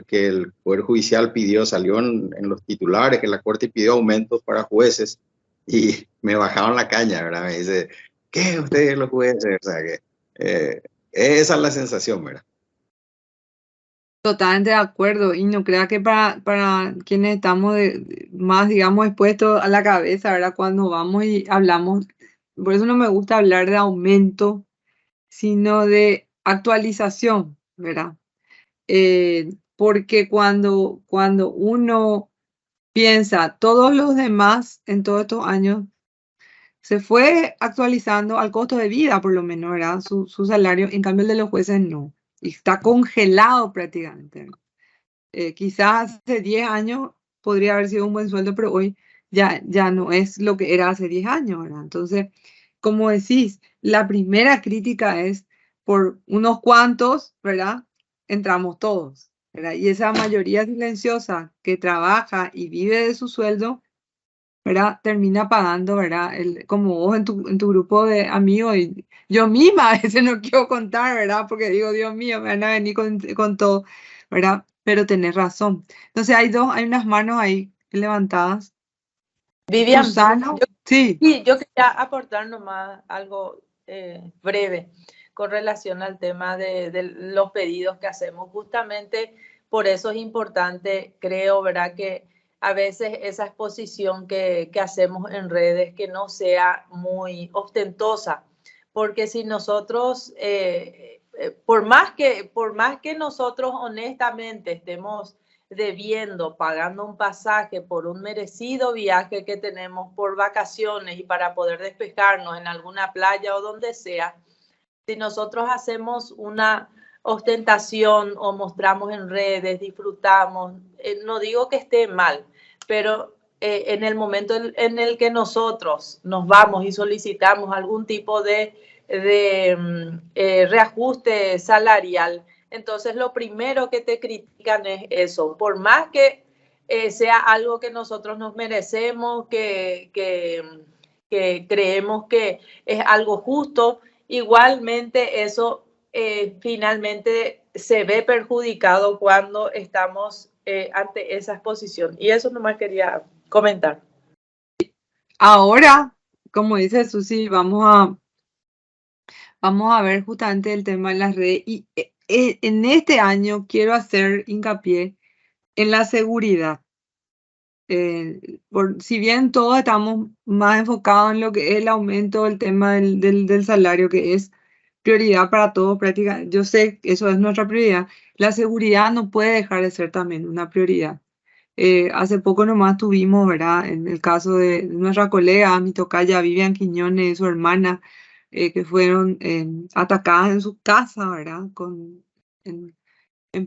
que el Poder Judicial salió en los titulares, que la Corte pidió aumentos para jueces, y me bajaron la caña, ¿verdad? Me dice, ¿qué ustedes los jueces? O sea que esa es la sensación, ¿verdad? Totalmente de acuerdo, y no crea que para quienes estamos más, digamos, expuestos a la cabeza, ¿verdad? Cuando vamos y hablamos, por eso no me gusta hablar de aumento, sino de actualización, ¿verdad? Porque cuando uno piensa, todos los demás en todos estos años se fue actualizando al costo de vida, por lo menos, ¿verdad? Su salario, en cambio el de los jueces no, y está congelado prácticamente. Quizás hace 10 años podría haber sido un buen sueldo, pero hoy ya no es lo que era hace 10 años, ¿verdad? Entonces, como decís, la primera crítica es por unos cuantos, ¿verdad? Entramos todos, ¿verdad? Y esa mayoría silenciosa que trabaja y vive de su sueldo, ¿verdad? Termina pagando, ¿verdad? Como vos en tu grupo de amigos, y yo misma a veces no quiero contar, ¿verdad? Porque digo, Dios mío, me van a venir con todo, ¿verdad? Pero tenés razón. Entonces hay unas manos ahí levantadas. Vivian, Susana, sí. yo quería aportar nomás algo breve con relación al tema de los pedidos que hacemos. Justamente por eso es importante, creo, ¿verdad? Que a veces esa exposición que hacemos en redes que no sea muy ostentosa, porque si nosotros por más que nosotros honestamente estemos debiendo, pagando un pasaje por un merecido viaje que tenemos por vacaciones y para poder despejarnos en alguna playa o donde sea, si nosotros hacemos una ostentación o mostramos en redes, disfrutamos, no digo que esté mal, pero en el momento en el que nosotros nos vamos y solicitamos algún tipo de reajuste salarial, entonces lo primero que te critican es eso, por más que sea algo que nosotros nos merecemos, que creemos que es algo justo, igualmente eso finalmente se ve perjudicado cuando estamos ante esa exposición. Y eso nomás quería comentar. Ahora, como dice Susi, vamos a ver justamente el tema de las redes. Y en este año quiero hacer hincapié en la seguridad. Si bien todos estamos más enfocados en lo que es el aumento del tema del salario, que es prioridad para todos prácticamente, yo sé que eso es nuestra prioridad, la seguridad no puede dejar de ser también una prioridad. Hace poco nomás tuvimos, ¿verdad? En el caso de nuestra colega, mi tocaya Vivian Quiñones y su hermana, que fueron atacadas en su casa, ¿verdad? En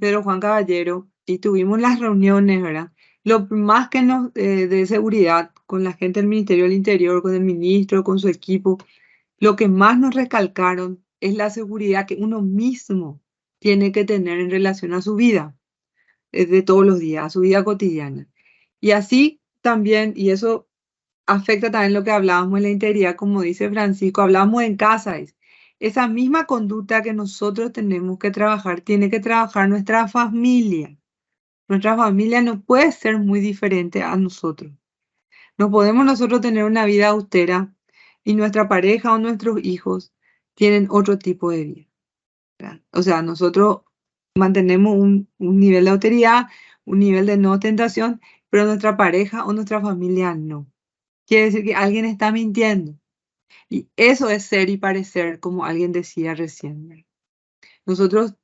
Pedro Juan Caballero, y tuvimos las reuniones, ¿verdad? Lo más que nos de seguridad con la gente del Ministerio del Interior, con el ministro, con su equipo, lo que más nos recalcaron es la seguridad que uno mismo tiene que tener en relación a su vida de todos los días, a su vida cotidiana. Y así también, y eso afecta también lo que hablábamos en la integridad, como dice Francisco, hablamos en casa, esa misma conducta que nosotros tenemos que trabajar, tiene que trabajar nuestra familia. Nuestra familia no puede ser muy diferente a nosotros. No podemos nosotros tener una vida austera y nuestra pareja o nuestros hijos tienen otro tipo de vida, ¿verdad? O sea, nosotros mantenemos un nivel de austeridad, un nivel de no tentación, pero nuestra pareja o nuestra familia no. Quiere decir que alguien está mintiendo. Y eso es ser y parecer, como alguien decía recién, ¿verdad? Nosotros,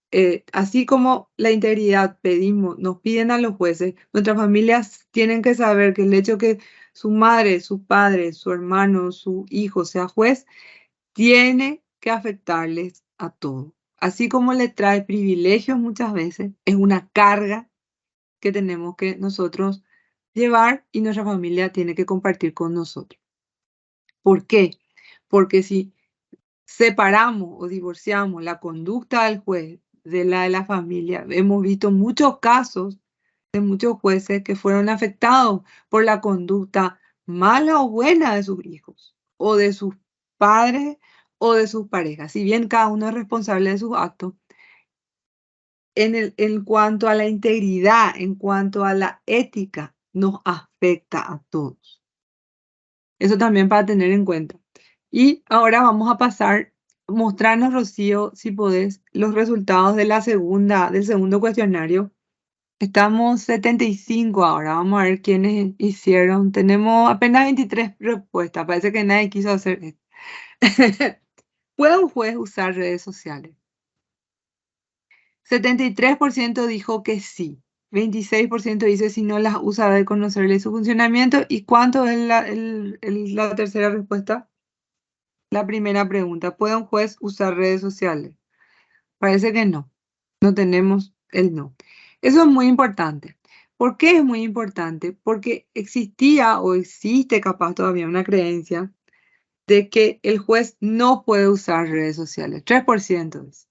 así como la integridad pedimos, nos piden a los jueces, nuestras familias tienen que saber que el hecho que su madre, su padre, su hermano, su hijo sea juez, tiene que afectarles a todos. Así como le trae privilegios muchas veces, es una carga que tenemos que nosotros llevar y nuestra familia tiene que compartir con nosotros. ¿Por qué? Porque si separamos o divorciamos la conducta del juez de la familia, hemos visto muchos casos de muchos jueces que fueron afectados por la conducta mala o buena de sus hijos, o de sus padres, o de sus parejas. Si bien cada uno es responsable de sus actos, en cuanto a la integridad, en cuanto a la ética, nos afecta a todos. Eso también para tener en cuenta. Y ahora vamos a pasar, mostrarnos, Rocío, si podés, los resultados de del segundo cuestionario. Estamos 75 ahora, vamos a ver quiénes hicieron. Tenemos apenas 23 respuestas, parece que nadie quiso hacer esto. ¿Puede un juez usar redes sociales? 73% dijo que sí. 26% dice si no las usa debe conocerle su funcionamiento. ¿Y cuánto es la tercera respuesta? La primera pregunta, ¿puede un juez usar redes sociales? Parece que no. No tenemos el no. Eso es muy importante. ¿Por qué es muy importante? Porque existía o existe capaz todavía una creencia de que el juez no puede usar redes sociales. 3% dice.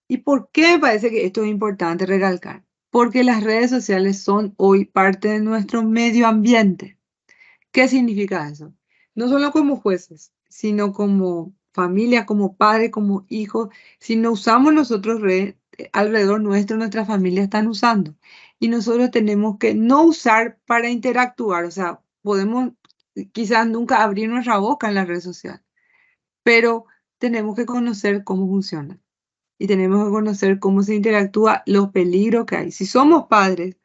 ¿Y por qué me parece que esto es importante recalcar? Porque las redes sociales son hoy parte de nuestro medio ambiente. ¿Qué significa eso? No solo como jueces, sino como familia, como padre, como hijo. Si no usamos nosotros redes, alrededor nuestro, nuestra familia están usando. Y nosotros tenemos que no usar para interactuar. O sea, podemos quizás nunca abrir nuestra boca en la red social, pero tenemos que conocer cómo funciona. Y tenemos que conocer cómo se interactúa, los peligros que hay. Si somos padres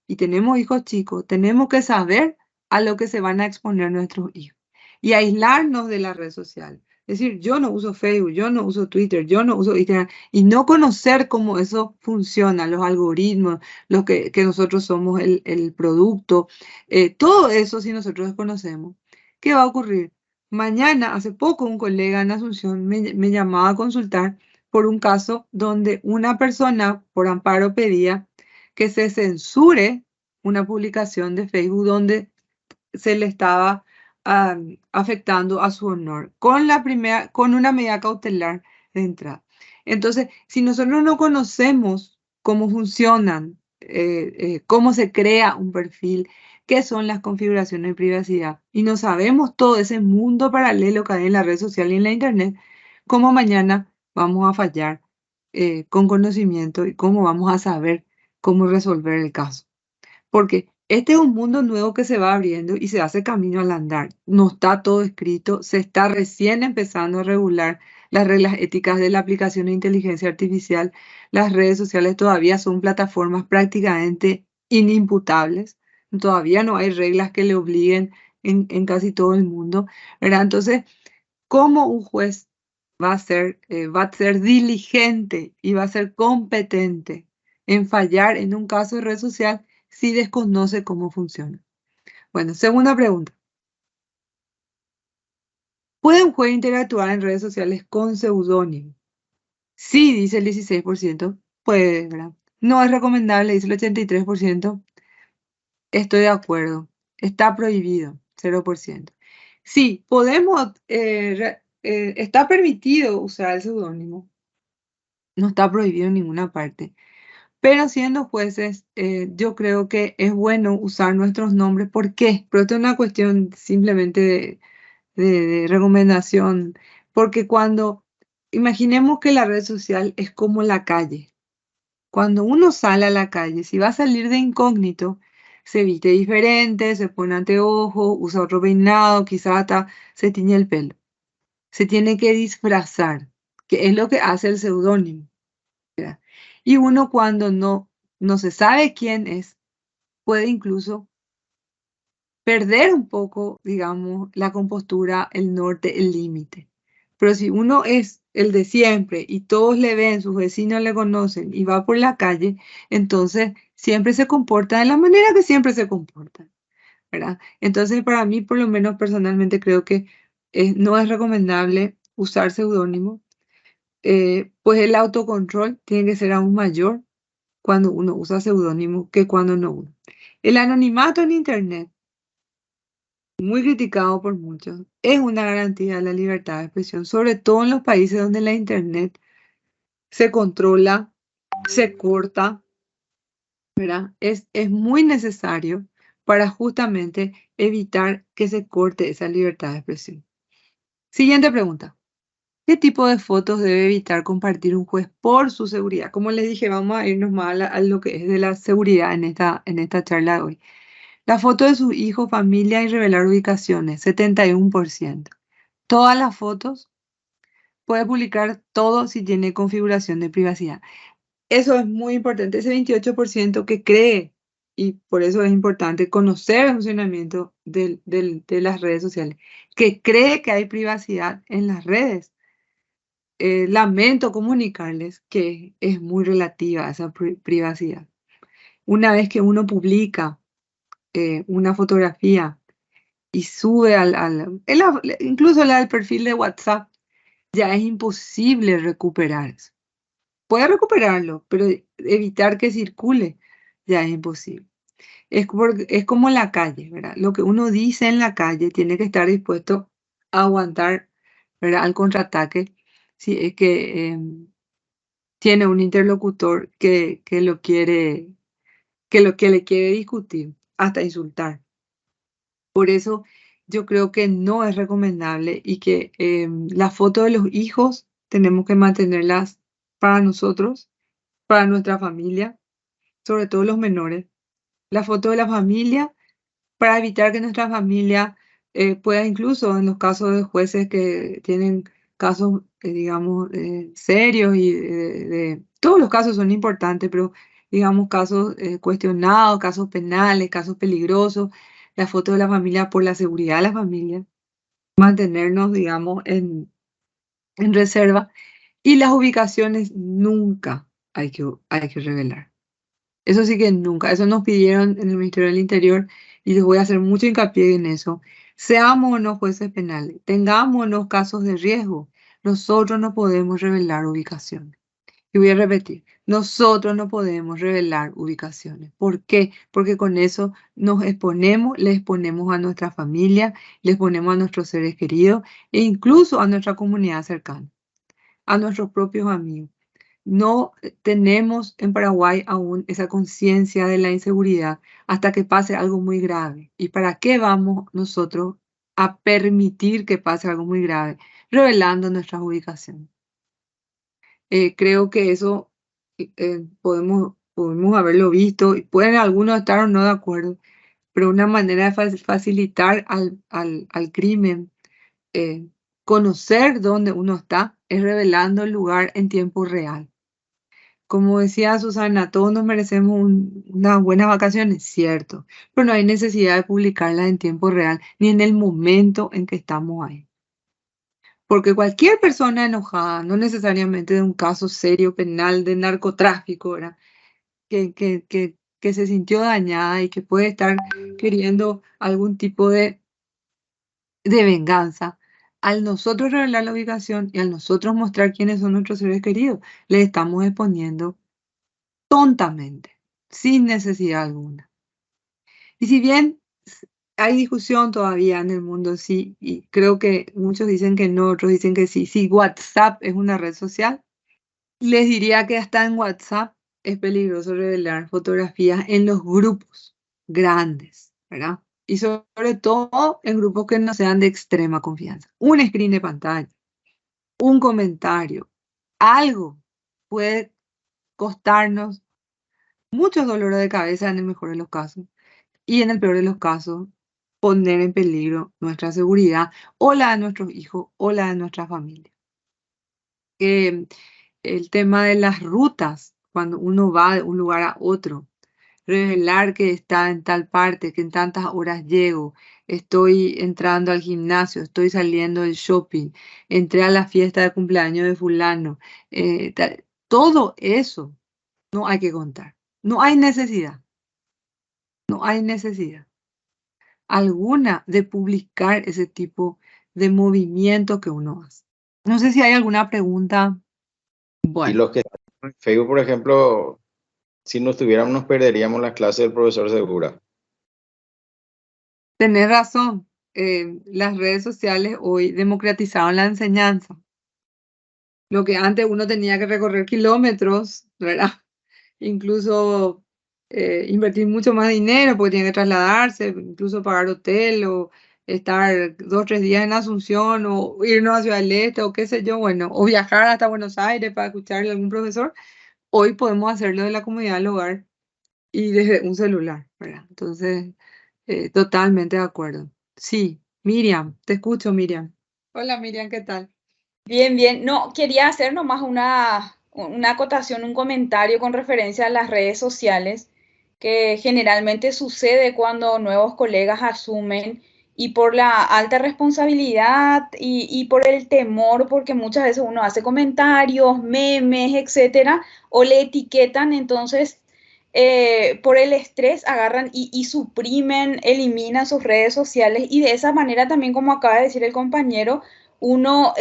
y tenemos hijos chicos, tenemos que saber a lo que se van a exponer nuestros hijos y aislarnos de la red social, Es decir, yo no uso Facebook, yo no uso Twitter, yo no uso Instagram, y no conocer cómo eso funciona, los algoritmos, lo que nosotros somos el producto, todo eso si nosotros desconocemos. ¿Qué va a ocurrir? Mañana, hace poco, un colega en Asunción me llamaba a consultar por un caso donde una persona por amparo pedía que se censure una publicación de Facebook donde se le estaba afectando a su honor con una medida cautelar de entrada. Entonces, si nosotros no conocemos cómo funcionan, cómo se crea un perfil, qué son las configuraciones de privacidad, y no sabemos todo ese mundo paralelo que hay en la red social y en la internet, ¿cómo mañana vamos a fallar con conocimiento y cómo vamos a saber cómo resolver el caso? Porque este es un mundo nuevo que se va abriendo y se hace camino al andar. No está todo escrito, se está recién empezando a regular las reglas éticas de la aplicación de inteligencia artificial. Las redes sociales todavía son plataformas prácticamente inimputables. Todavía no hay reglas que le obliguen en casi todo el mundo, ¿verdad? Entonces, ¿cómo un juez va a ser diligente y va a ser competente en fallar en un caso de red social si desconoce cómo funciona? Bueno, segunda pregunta. ¿Puede un juez interactuar en redes sociales con seudónimo? Sí, dice el 16%. Puede, ¿verdad? No es recomendable, dice el 83%. Estoy de acuerdo. Está prohibido, 0%. Sí, podemos, está permitido usar el seudónimo. No está prohibido en ninguna parte. Pero siendo jueces, yo creo que es bueno usar nuestros nombres. ¿Por qué? Pero esto es una cuestión simplemente de recomendación. Porque imaginemos que la red social es como la calle. Cuando uno sale a la calle, si va a salir de incógnito, se viste diferente, se pone anteojos, usa otro peinado, quizás hasta se tiñe el pelo. Se tiene que disfrazar, que es lo que hace el seudónimo. Y uno cuando no se sabe quién es, puede incluso perder un poco, digamos, la compostura, el norte, el límite. Pero si uno es el de siempre y todos le ven, sus vecinos le conocen y va por la calle, entonces siempre se comporta de la manera que siempre se comporta, ¿verdad? Entonces, para mí, por lo menos personalmente, creo que no es recomendable usar seudónimo, pues el autocontrol tiene que ser aún mayor cuando uno usa seudónimo que cuando no usa. El anonimato en Internet, muy criticado por muchos, es una garantía de la libertad de expresión, sobre todo en los países donde la Internet se controla, se corta, ¿verdad? Es muy necesario para justamente evitar que se corte esa libertad de expresión. Siguiente pregunta. ¿Qué tipo de fotos debe evitar compartir un juez por su seguridad? Como les dije, vamos a irnos más a lo que es de la seguridad en esta charla de hoy. La foto de sus hijos, familia y revelar ubicaciones, 71%. Todas las fotos, puede publicar todo si tiene configuración de privacidad. Eso es muy importante, ese 28% que cree, y por eso es importante conocer el funcionamiento de las redes sociales, que cree que hay privacidad en las redes. Lamento comunicarles que es muy relativa esa privacidad. Una vez que uno publica una fotografía y sube incluso la del perfil de WhatsApp, ya es imposible recuperar eso. Puede recuperarlo, pero evitar que circule ya es imposible. Es como la calle, ¿verdad? Lo que uno dice en la calle tiene que estar dispuesto a aguantar, ¿verdad? Al contraataque si es que tiene un interlocutor que le quiere discutir, hasta insultar. Por eso yo creo que no es recomendable y que la foto de los hijos tenemos que mantenerlas para nosotros, para nuestra familia, sobre todo los menores. La foto de la familia para evitar que nuestra familia pueda incluso en los casos de jueces que tienen casos, digamos, serios y todos los casos son importantes, pero digamos casos cuestionados, casos penales, casos peligrosos, la foto de la familia por la seguridad de la familia, mantenernos, digamos, en reserva. Y las ubicaciones nunca hay que revelar. Eso sí que nunca. Eso nos pidieron en el Ministerio del Interior y les voy a hacer mucho hincapié en eso. Seamos o no jueces penales, tengamos o no casos de riesgo, nosotros no podemos revelar ubicaciones. Y voy a repetir, nosotros no podemos revelar ubicaciones. ¿Por qué? Porque con eso nos exponemos, le exponemos a nuestra familia, le exponemos a nuestros seres queridos e incluso a nuestra comunidad cercana, a nuestros propios amigos. No tenemos en Paraguay aún esa conciencia de la inseguridad hasta que pase algo muy grave. ¿Y para qué vamos nosotros a permitir que pase algo muy grave? Revelando nuestras ubicaciones. Creo que eso podemos haberlo visto, y pueden algunos estar o no de acuerdo, pero una manera de facilitar al crimen conocer dónde uno está es revelando el lugar en tiempo real. Como decía Susana, todos nos merecemos unas buenas vacaciones, cierto, pero no hay necesidad de publicarlas en tiempo real ni en el momento en que estamos ahí. Porque cualquier persona enojada, no necesariamente de un caso serio penal de narcotráfico, ¿verdad? Que se sintió dañada y que puede estar queriendo algún tipo de venganza, al nosotros revelar la ubicación y al nosotros mostrar quiénes son nuestros seres queridos, le estamos exponiendo tontamente, sin necesidad alguna. Y si bien hay discusión todavía en el mundo, sí, y creo que muchos dicen que no, otros dicen que sí. Si WhatsApp es una red social, les diría que hasta en WhatsApp es peligroso revelar fotografías en los grupos grandes, ¿verdad? Y sobre todo en grupos que no sean de extrema confianza. Un screen de pantalla, un comentario, algo puede costarnos muchos dolores de cabeza en el mejor de los casos y en el peor de los casos poner en peligro nuestra seguridad o la de nuestros hijos o la de nuestra familia. El tema de las rutas, cuando uno va de un lugar a otro, revelar que está en tal parte, que en tantas horas llego, estoy entrando al gimnasio, estoy saliendo del shopping, entré a la fiesta de cumpleaños de fulano, todo eso no hay que contar. No hay necesidad. No hay necesidad alguna de publicar ese tipo de movimiento que uno hace. No sé si hay alguna pregunta. Y Bueno, los que están en Facebook, por ejemplo, si no estuviéramos, nos perderíamos las clases del profesor Segura. tenés razón. Las redes sociales hoy democratizaron la enseñanza. Lo que antes uno tenía que recorrer kilómetros, ¿verdad? Incluso invertir mucho más dinero porque tiene que trasladarse, incluso pagar hotel o estar 2 o 3 días en Asunción o irnos a Ciudad del Este o qué sé yo, bueno, o viajar hasta Buenos Aires para escucharle a algún profesor. Hoy podemos hacerlo de la comodidad del hogar y desde un celular, ¿verdad? Entonces, totalmente de acuerdo. Sí, Miriam, te escucho, Miriam. Hola, Miriam, ¿qué tal? Bien, bien. No, quería hacer nomás una acotación, un comentario con referencia a las redes sociales, que generalmente sucede cuando nuevos colegas asumen y por la alta responsabilidad y por el temor, porque muchas veces uno hace comentarios, memes, etcétera, o le etiquetan, entonces por el estrés agarran y suprimen, eliminan sus redes sociales y de esa manera también, como acaba de decir el compañero, uno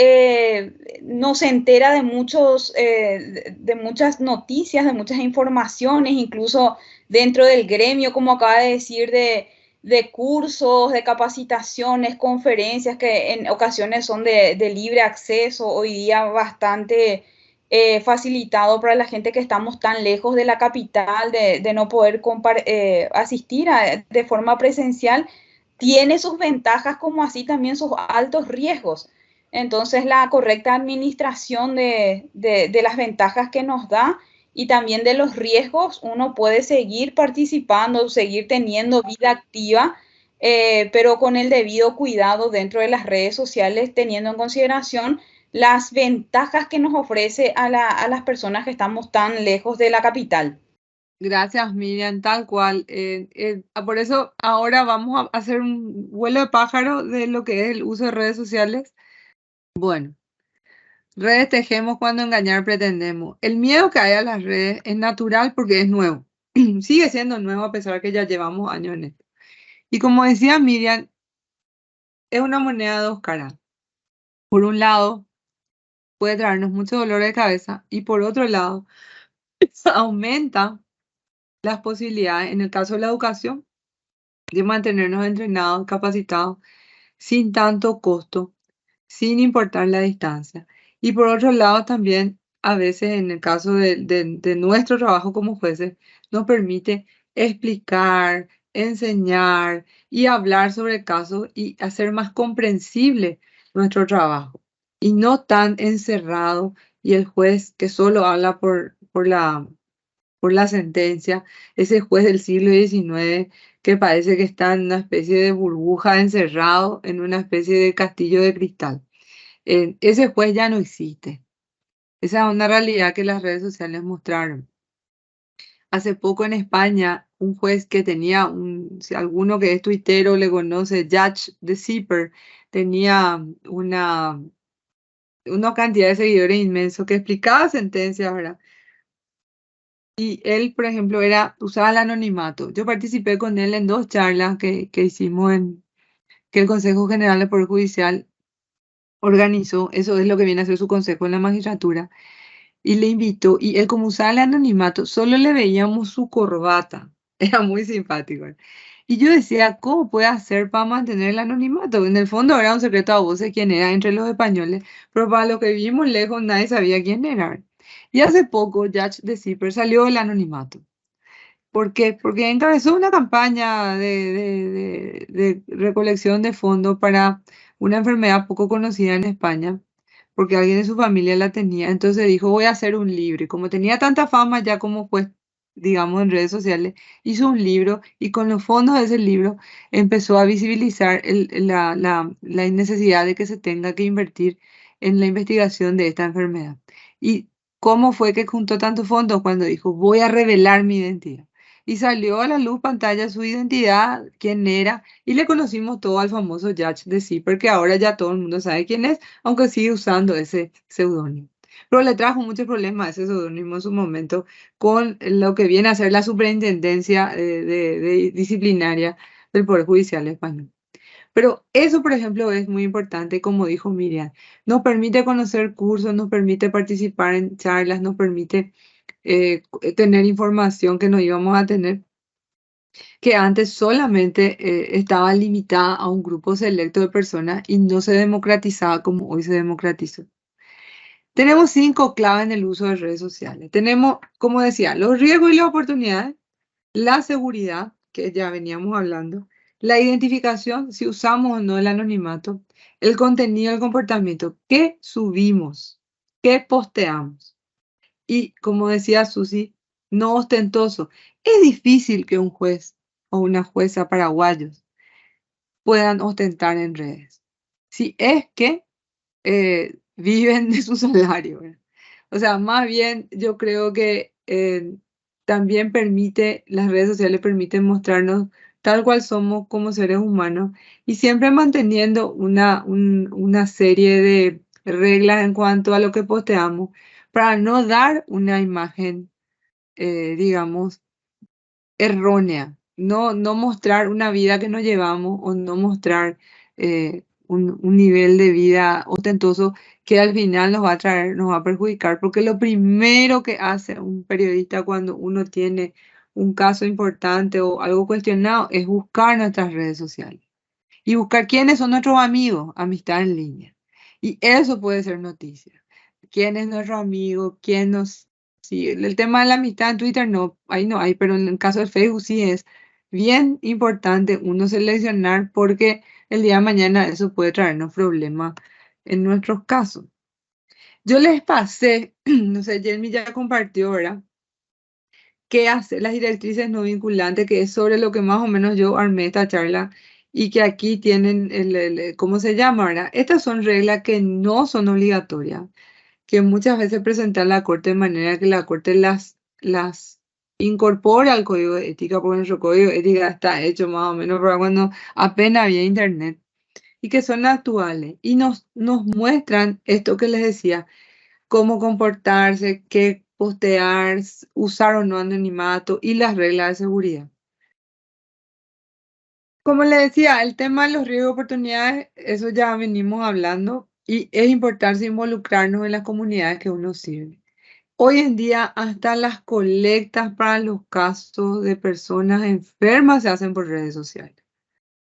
no se entera de de muchas noticias, de muchas informaciones, incluso dentro del gremio, como acaba de decir, de cursos, de capacitaciones, conferencias que en ocasiones son de libre acceso, hoy día bastante facilitado para la gente que estamos tan lejos de la capital, de no poder asistir de forma presencial, tiene sus ventajas como así también sus altos riesgos. Entonces, la correcta administración de las ventajas que nos da y también de los riesgos, uno puede seguir participando, seguir teniendo vida activa, pero con el debido cuidado dentro de las redes sociales, teniendo en consideración las ventajas que nos ofrece a las personas que estamos tan lejos de la capital. Gracias, Miriam, tal cual. Por eso ahora vamos a hacer un vuelo de pájaro de lo que es el uso de redes sociales. Bueno, Redes tejemos cuando engañar pretendemos. El miedo que hay a las redes es natural porque es nuevo. Sigue siendo nuevo a pesar que ya llevamos años en esto. Y como decía Miriam, es una moneda de dos caras. Por un lado, puede traernos mucho dolor de cabeza y por otro lado, aumenta las posibilidades, en el caso de la educación, de mantenernos entrenados, capacitados, sin tanto costo, sin importar la distancia. Y por otro lado, también a veces en el caso de nuestro trabajo como jueces, nos permite explicar, enseñar y hablar sobre casos y hacer más comprensible nuestro trabajo. Y no tan encerrado y el juez que solo habla por la sentencia, ese juez del siglo XIX que parece que está en una especie de burbuja encerrado en una especie de castillo de cristal. Ese juez ya no existe. Esa es una realidad que las redes sociales mostraron. Hace poco en España, un juez que tenía, si alguno que es tuitero le conoce, Judge de Zipper, tenía una cantidad de seguidores inmenso que explicaba sentencias, ¿verdad? Y él, por ejemplo, usaba el anonimato. Yo participé con él en 2 charlas que hicimos que el Consejo General del Poder Judicial organizó. Eso es lo que viene a ser su consejo en la magistratura. Y le invitó, y él como usaba el anonimato, solo le veíamos su corbata. Era muy simpático. Y yo decía, ¿cómo puede hacer para mantener el anonimato? En el fondo era un secreto a voces quién era entre los españoles, pero para los que vivimos lejos nadie sabía quién era. Y hace poco, Judge de Zipper salió del anonimato. ¿Por qué? Porque encabezó una campaña de recolección de fondos para una enfermedad poco conocida en España, porque alguien de su familia la tenía. Entonces dijo, voy a hacer un libro. Y como tenía tanta fama ya como pues, digamos, en redes sociales, hizo un libro y con los fondos de ese libro empezó a visibilizar la necesidad de que se tenga que invertir en la investigación de esta enfermedad. ¿Y cómo fue que juntó tantos fondos? Cuando dijo, voy a revelar mi identidad. Y salió a la luz pantalla su identidad, quién era, y le conocimos todo al famoso Judge de Zipper, que ahora ya todo el mundo sabe quién es, aunque sigue usando ese seudónimo. Pero le trajo muchos problemas ese seudónimo en su momento con lo que viene a ser la superintendencia de disciplinaria del Poder Judicial español. Pero eso, por ejemplo, es muy importante, como dijo Miriam, nos permite conocer cursos, nos permite participar en charlas, nos permite tener información que no íbamos a tener, que antes solamente estaba limitada a un grupo selecto de personas y no se democratizaba como hoy se democratizó. Tenemos 5 claves en el uso de redes sociales. Tenemos, como decía, los riesgos y las oportunidades, la seguridad, que ya veníamos hablando, la identificación, si usamos o no el anonimato, el contenido, el comportamiento, qué subimos, qué posteamos. Y como decía Susi, no ostentoso. Es difícil que un juez o una jueza paraguayos puedan ostentar en redes. Si es que viven de su salario, ¿verdad? O sea, más bien yo creo que también las redes sociales permiten mostrarnos tal cual somos como seres humanos y siempre manteniendo una serie de reglas en cuanto a lo que posteamos para no dar una imagen, digamos, errónea, no mostrar una vida que no llevamos o no mostrar un nivel de vida ostentoso que al final nos va a traer, nos va a perjudicar, porque lo primero que hace un periodista cuando uno tiene un caso importante o algo cuestionado es buscar nuestras redes sociales y buscar quiénes son nuestros amigos, amistad en línea. Y eso puede ser noticia. ¿Quién es nuestro amigo? ¿Quién nos sigue? El tema de la amistad en Twitter no, ahí no hay, pero en el caso de Facebook sí es bien importante uno seleccionar porque el día de mañana eso puede traernos problemas en nuestros casos. Yo les pasé, no sé, Jeremy ya compartió, ¿verdad? ¿Qué hace las directrices no vinculantes? Que es sobre lo que más o menos yo armé esta charla y que aquí tienen ¿cómo se llama, verdad? Estas son reglas que no son obligatorias, que muchas veces presentan a la Corte de manera que la Corte las incorpora al Código de Ética, porque nuestro Código de Ética está hecho más o menos para cuando apenas había Internet, y que son actuales y nos muestran esto que les decía, cómo comportarse, qué postear, usar o no anonimato y las reglas de seguridad. Como le decía, el tema de los riesgos de oportunidades, eso ya venimos hablando y es importante involucrarnos en las comunidades que uno sirve. Hoy en día hasta las colectas para los casos de personas enfermas se hacen por redes sociales,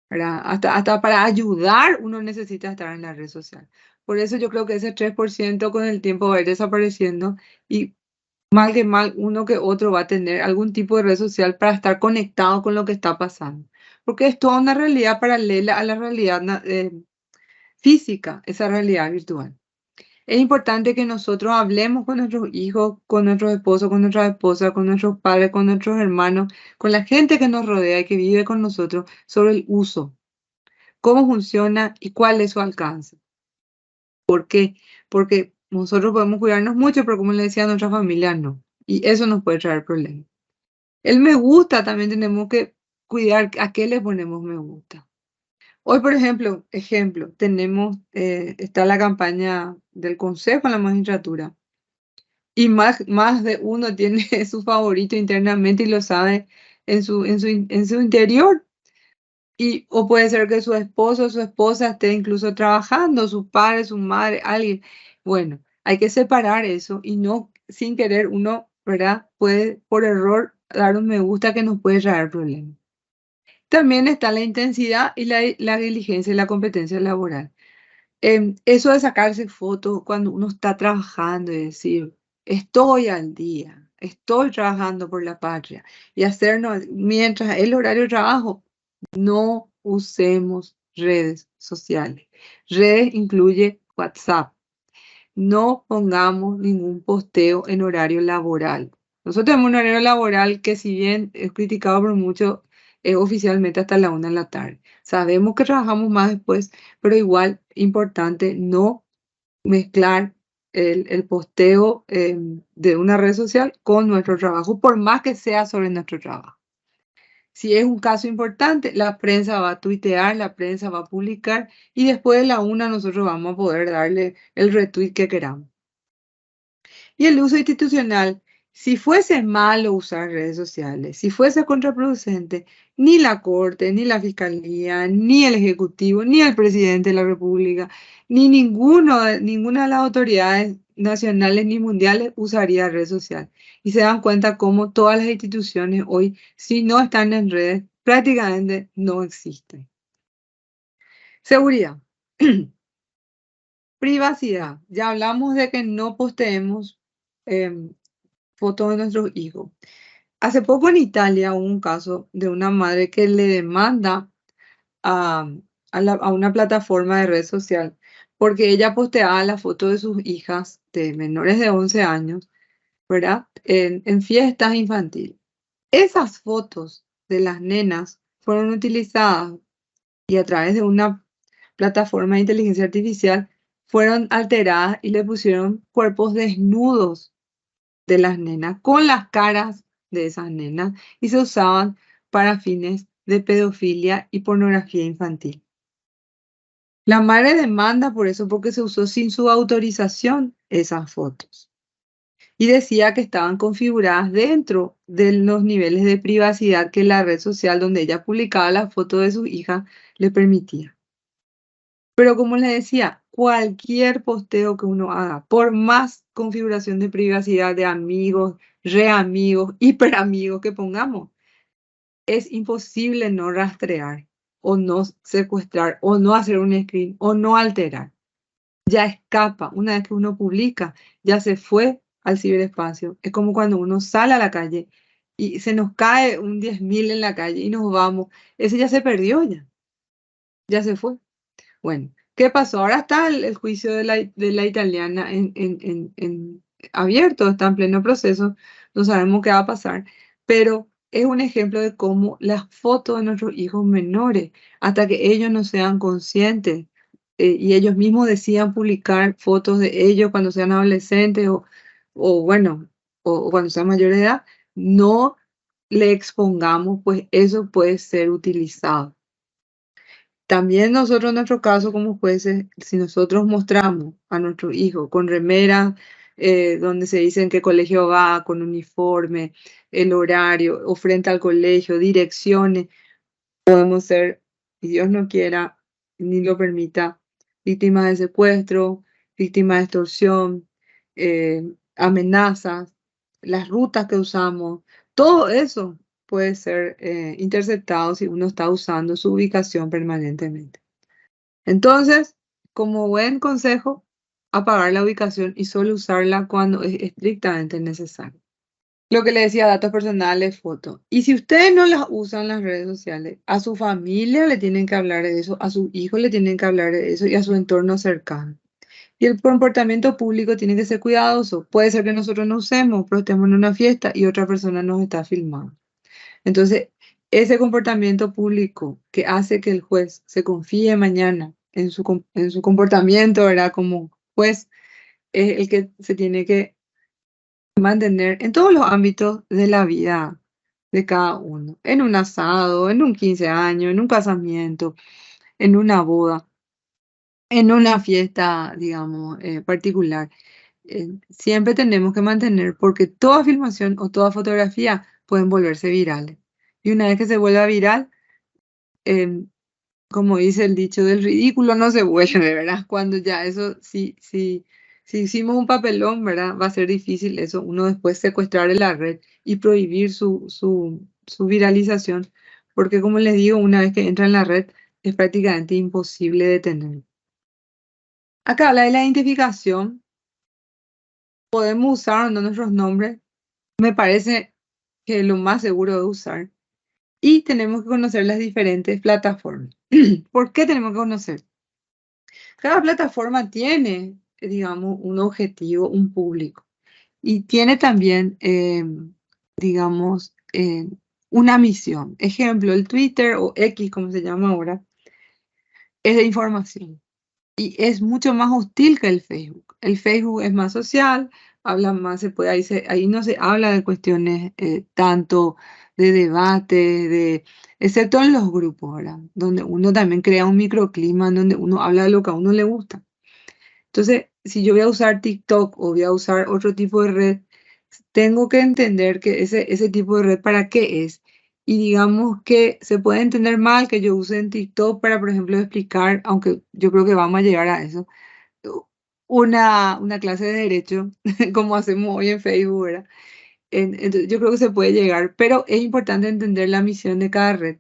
¿verdad? Hasta para ayudar uno necesita estar en la red social. Por eso yo creo que ese 3% con el tiempo va a ir desapareciendo y mal que mal uno que otro va a tener algún tipo de red social para estar conectado con lo que está pasando. Porque es toda una realidad paralela a la realidad física, esa realidad virtual. Es importante que nosotros hablemos con nuestros hijos, con nuestros esposos, con nuestras esposas, con nuestros padres, con nuestros hermanos, con la gente que nos rodea y que vive con nosotros sobre el uso, cómo funciona y cuál es su alcance. ¿Por qué? Porque nosotros podemos cuidarnos mucho, pero como le decía, a nuestra familia no. Y eso nos puede traer problemas. El me gusta también tenemos que cuidar a qué le ponemos me gusta. Hoy, por ejemplo, tenemos, está la campaña del Consejo en la Magistratura y más de uno tiene su favorito internamente y lo sabe en su interior. O puede ser que su esposo o su esposa esté incluso trabajando, su padre, su madre, alguien. Bueno, hay que separar eso y no sin querer uno, ¿verdad? Puede por error dar un me gusta que nos puede traer problemas. También está la intensidad y la diligencia y la competencia laboral. Eso de sacarse fotos cuando uno está trabajando y decir, estoy al día, estoy trabajando por la patria y hacernos, mientras el horario de trabajo, no usemos redes sociales. Redes incluye WhatsApp. No pongamos ningún posteo en horario laboral. Nosotros tenemos un horario laboral que si bien es criticado por muchos, es oficialmente hasta la 1 de la tarde. Sabemos que trabajamos más después, pero igual importante no mezclar el posteo de una red social con nuestro trabajo, por más que sea sobre nuestro trabajo. Si es un caso importante, la prensa va a tuitear, la prensa va a publicar y después de la 1 nosotros vamos a poder darle el retweet que queramos. Y el uso institucional, si fuese malo usar redes sociales, si fuese contraproducente, ni la Corte, ni la Fiscalía, ni el Ejecutivo, ni el Presidente de la República, ni ninguna de las autoridades nacionales ni mundiales usaría red social. Y se dan cuenta cómo todas las instituciones hoy, si no están en redes, prácticamente no existen. Seguridad. Privacidad. Ya hablamos de que no posteemos fotos de nuestros hijos. Hace poco en Italia hubo un caso de una madre que le demanda a una plataforma de red social porque ella posteaba la foto de sus hijas de menores de 11 años, ¿verdad? En fiestas infantiles. Esas fotos de las nenas fueron utilizadas y a través de una plataforma de inteligencia artificial fueron alteradas y le pusieron cuerpos desnudos de las nenas con las caras de esas nenas y se usaban para fines de pedofilia y pornografía infantil. La madre demanda por eso porque se usó sin su autorización esas fotos y decía que estaban configuradas dentro de los niveles de privacidad que la red social donde ella publicaba la foto de su hija le permitía. Pero como les decía, cualquier posteo que uno haga, por más configuración de privacidad de amigos, reamigos, hiperamigos que pongamos, es imposible no rastrear o no secuestrar o no hacer un screen o no alterar. Ya escapa, una vez que uno publica, ya se fue al ciberespacio. Es como cuando uno sale a la calle y se nos cae un 10.000 en la calle y nos vamos. Ese ya se perdió ya se fue. Bueno, ¿qué pasó? Ahora está el juicio de la italiana en abierto, está en pleno proceso, no sabemos qué va a pasar, pero es un ejemplo de cómo las fotos de nuestros hijos menores, hasta que ellos no sean conscientes y ellos mismos decidan publicar fotos de ellos cuando sean adolescentes bueno, o cuando sean mayores de edad, no le expongamos, pues eso puede ser utilizado. También nosotros en nuestro caso como jueces, si nosotros mostramos a nuestro hijo con remera donde se dice en qué colegio va, con uniforme, el horario, o frente al colegio, direcciones. Podemos ser, si Dios no quiera, ni lo permita, víctimas de secuestro, víctimas de extorsión, amenazas, las rutas que usamos, todo eso puede ser interceptado si uno está usando su ubicación permanentemente. Entonces, como buen consejo, apagar la ubicación y solo usarla cuando es estrictamente necesario. Lo que le decía, datos personales, fotos. Y si ustedes no las usan las redes sociales, a su familia le tienen que hablar de eso, a sus hijos le tienen que hablar de eso y a su entorno cercano. Y el comportamiento público tiene que ser cuidadoso. Puede ser que nosotros no usemos, pero estemos en una fiesta y otra persona nos está filmando. Entonces, ese comportamiento público que hace que el juez se confíe mañana en su comportamiento, ¿verdad? Como juez, es el que se tiene que mantener en todos los ámbitos de la vida de cada uno. En un asado, en un 15 años, en un casamiento, en una boda, en una fiesta, digamos, particular. Siempre tenemos que mantener, porque toda filmación o toda fotografía pueden volverse virales. Y una vez que se vuelva viral, em, como dice el dicho, del ridículo no se vuelve, ¿verdad? Cuando ya eso, si hicimos un papelón, ¿verdad? Va a ser difícil eso, uno después secuestrar en la red y prohibir su viralización, porque como les digo, una vez que entra en la red, es prácticamente imposible detenerlo. Acá habla de la identificación. Podemos usar o no nuestros nombres. Me parece que es lo más seguro de usar. Y tenemos que conocer las diferentes plataformas. ¿Por qué tenemos que conocer? Cada plataforma tiene, digamos, un objetivo, un público. Y tiene también, digamos, una misión. Ejemplo, el Twitter o X, como se llama ahora, es de información. Y es mucho más hostil que el Facebook. El Facebook es más social, habla más, ahí no se habla de cuestiones tanto de debate, excepto en los grupos, ¿verdad? Donde uno también crea un microclima, donde uno habla de lo que a uno le gusta. Entonces, si yo voy a usar TikTok o voy a usar otro tipo de red, tengo que entender que ese tipo de red para qué es. Y digamos que se puede entender mal que yo use en TikTok para, por ejemplo, explicar, aunque yo creo que vamos a llegar a eso, una clase de derecho, como hacemos hoy en Facebook, ¿verdad? Entonces, yo creo que se puede llegar, pero es importante entender la misión de cada red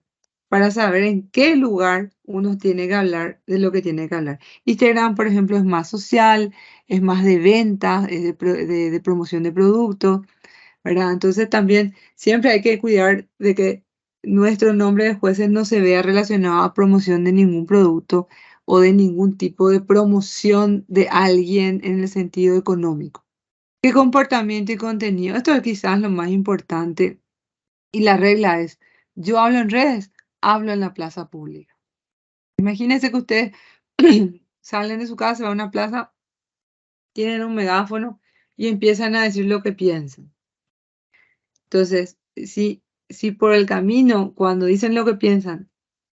para saber en qué lugar uno tiene que hablar de lo que tiene que hablar. Instagram, por ejemplo, es más social, es más de ventas, es de promoción de productos, ¿verdad? Entonces también siempre hay que cuidar de que nuestro nombre de jueces no se vea relacionado a promoción de ningún producto o de ningún tipo de promoción de alguien en el sentido económico. ¿Qué comportamiento y contenido? Esto es quizás lo más importante. Y la regla es, yo hablo en redes, hablo en la plaza pública. Imagínense que ustedes salen de su casa, se van a una plaza, tienen un megáfono y empiezan a decir lo que piensan. Entonces, si por el camino, cuando dicen lo que piensan,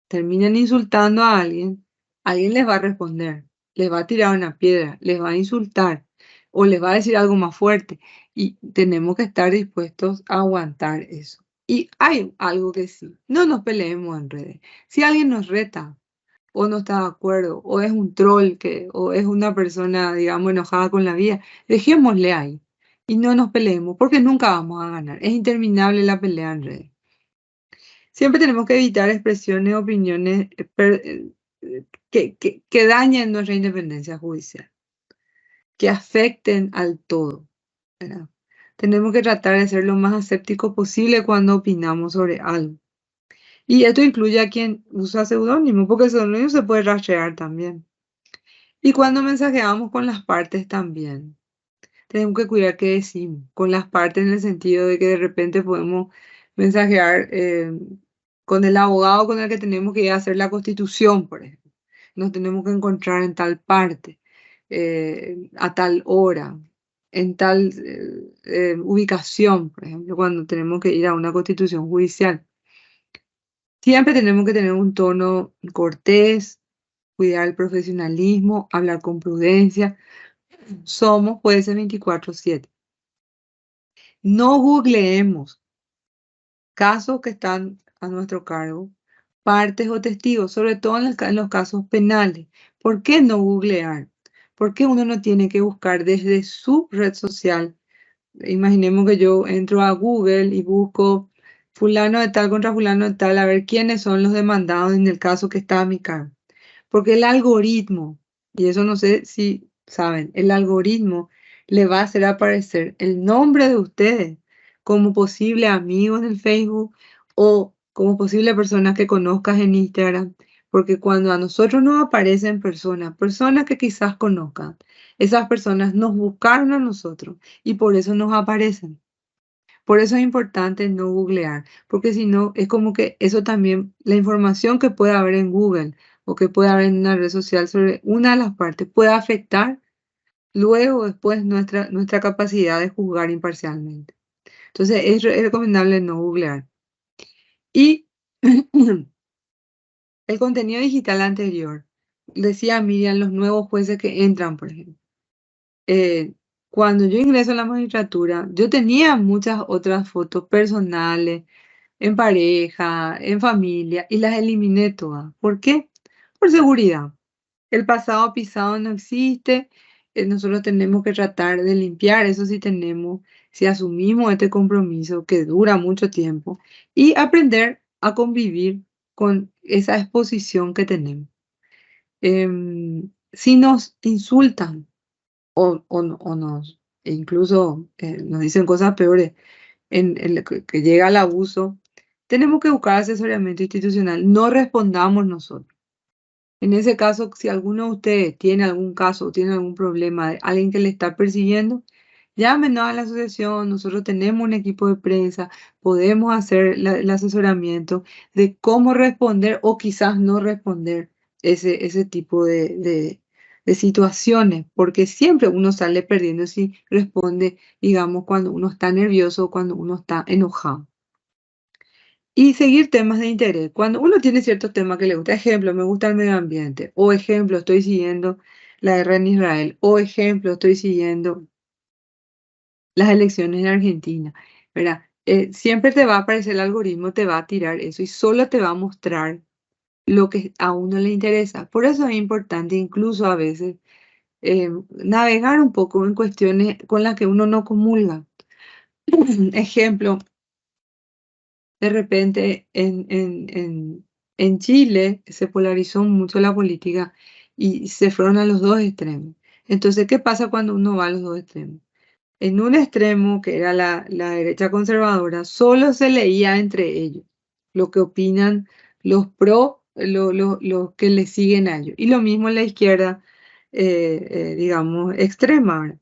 terminan insultando a alguien, alguien les va a responder, les va a tirar una piedra, les va a insultar o les va a decir algo más fuerte. Y tenemos que estar dispuestos a aguantar eso. Y hay algo que sí, no nos peleemos en redes. Si alguien nos reta o no está de acuerdo, o es un troll o es una persona, digamos, enojada con la vida, dejémosle ahí y no nos peleemos porque nunca vamos a ganar. Es interminable la pelea en redes. Siempre tenemos que evitar expresiones, opiniones que dañen nuestra independencia judicial, que afecten al todo, ¿verdad? Tenemos que tratar de ser lo más escéptico posible cuando opinamos sobre algo. Y esto incluye a quien usa seudónimo, porque el seudónimo se puede rastrear también. Y cuando mensajeamos con las partes también. Tenemos que cuidar qué decimos con las partes en el sentido de que de repente podemos mensajear con el abogado con el que tenemos que ir a hacer la constitución, por ejemplo. Nos tenemos que encontrar en tal parte, a tal hora, en tal ubicación, por ejemplo, cuando tenemos que ir a una constitución judicial. Siempre tenemos que tener un tono cortés, cuidar el profesionalismo, hablar con prudencia, somos jueces 24/7. No googleemos casos que están a nuestro cargo, partes o testigos, sobre todo en los casos penales. ¿Por qué no googlear? ¿Por qué uno no tiene que buscar desde su red social? Imaginemos que yo entro a Google y busco fulano de tal contra fulano de tal, a ver quiénes son los demandados en el caso que está a mi cargo. Porque el algoritmo, y eso no sé si saben, el algoritmo le va a hacer aparecer el nombre de ustedes como posible amigos en el Facebook o como posible personas que conozcas en Instagram. Porque cuando a nosotros nos aparecen personas que quizás conozcan, esas personas nos buscaron a nosotros y por eso nos aparecen. Por eso es importante no googlear, porque si no, es como que eso también, la información que puede haber en Google o que puede haber en una red social sobre una de las partes, puede afectar luego, después, nuestra capacidad de juzgar imparcialmente. Entonces, es recomendable no googlear. Y el contenido digital anterior, decía Miriam, los nuevos jueces que entran, por ejemplo. Cuando yo ingreso a la magistratura, yo tenía muchas otras fotos personales, en pareja, en familia, y las eliminé todas. ¿Por qué? Por seguridad. El pasado pisado no existe. Nosotros tenemos que tratar de limpiar eso si tenemos, si asumimos este compromiso que dura mucho tiempo y aprender a convivir con esa exposición que tenemos. Si nos insultan o nos, e incluso nos dicen cosas peores, en lo que llega al abuso, tenemos que buscar asesoramiento institucional. No respondamos nosotros. En ese caso, si alguno de ustedes tiene algún caso o tiene algún problema de alguien que le está persiguiendo, llámenos a la asociación. Nosotros tenemos un equipo de prensa, podemos hacer el asesoramiento de cómo responder o quizás no responder ese tipo de situaciones, porque siempre uno sale perdiendo si responde, digamos, cuando uno está nervioso o cuando uno está enojado. Y seguir temas de interés. Cuando uno tiene ciertos temas que le gusta, ejemplo, me gusta el medio ambiente, o ejemplo, estoy siguiendo la guerra en Israel, o ejemplo, estoy siguiendo las elecciones en Argentina, ¿verdad? Siempre te va a aparecer el algoritmo, te va a tirar eso y solo te va a mostrar lo que a uno le interesa. Por eso es importante incluso a veces navegar un poco en cuestiones con las que uno no comulga. Ejemplo, de repente en Chile se polarizó mucho la política y se fueron a los dos extremos. Entonces, ¿qué pasa cuando uno va a los dos extremos? En un extremo, que era la derecha conservadora, solo se leía entre ellos lo que opinan los pro, los que le siguen a ellos. Y lo mismo en la izquierda, digamos, extrema, ¿verdad?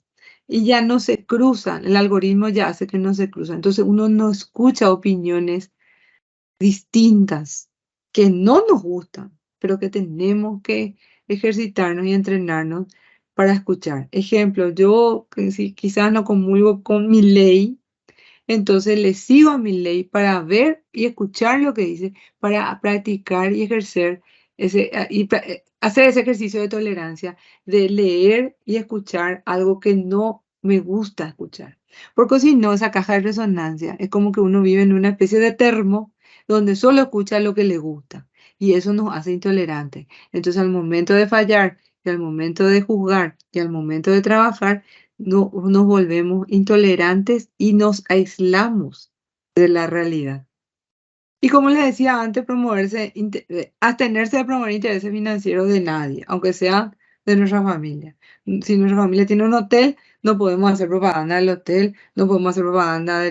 Y ya no se cruzan, el algoritmo ya hace que no se cruzan. Entonces uno no escucha opiniones distintas que no nos gustan, pero que tenemos que ejercitarnos y entrenarnos para escuchar. Ejemplo, yo que si quizás no comulgo con mi ley, entonces le sigo a mi ley para ver y escuchar lo que dice, para practicar y ejercer hacer ese ejercicio de tolerancia, de leer y escuchar algo que no me gusta escuchar. Porque si no, esa caja de resonancia es como que uno vive en una especie de termo donde solo escucha lo que le gusta y eso nos hace intolerantes. Entonces, al momento de fallar y al momento de juzgar y al momento de trabajar, no, nos volvemos intolerantes y nos aislamos de la realidad. Y como les decía antes, abstenerse de promover intereses financieros de nadie, aunque sea de nuestra familia. Si nuestra familia tiene un hotel, no podemos hacer propaganda del hotel, no podemos hacer propaganda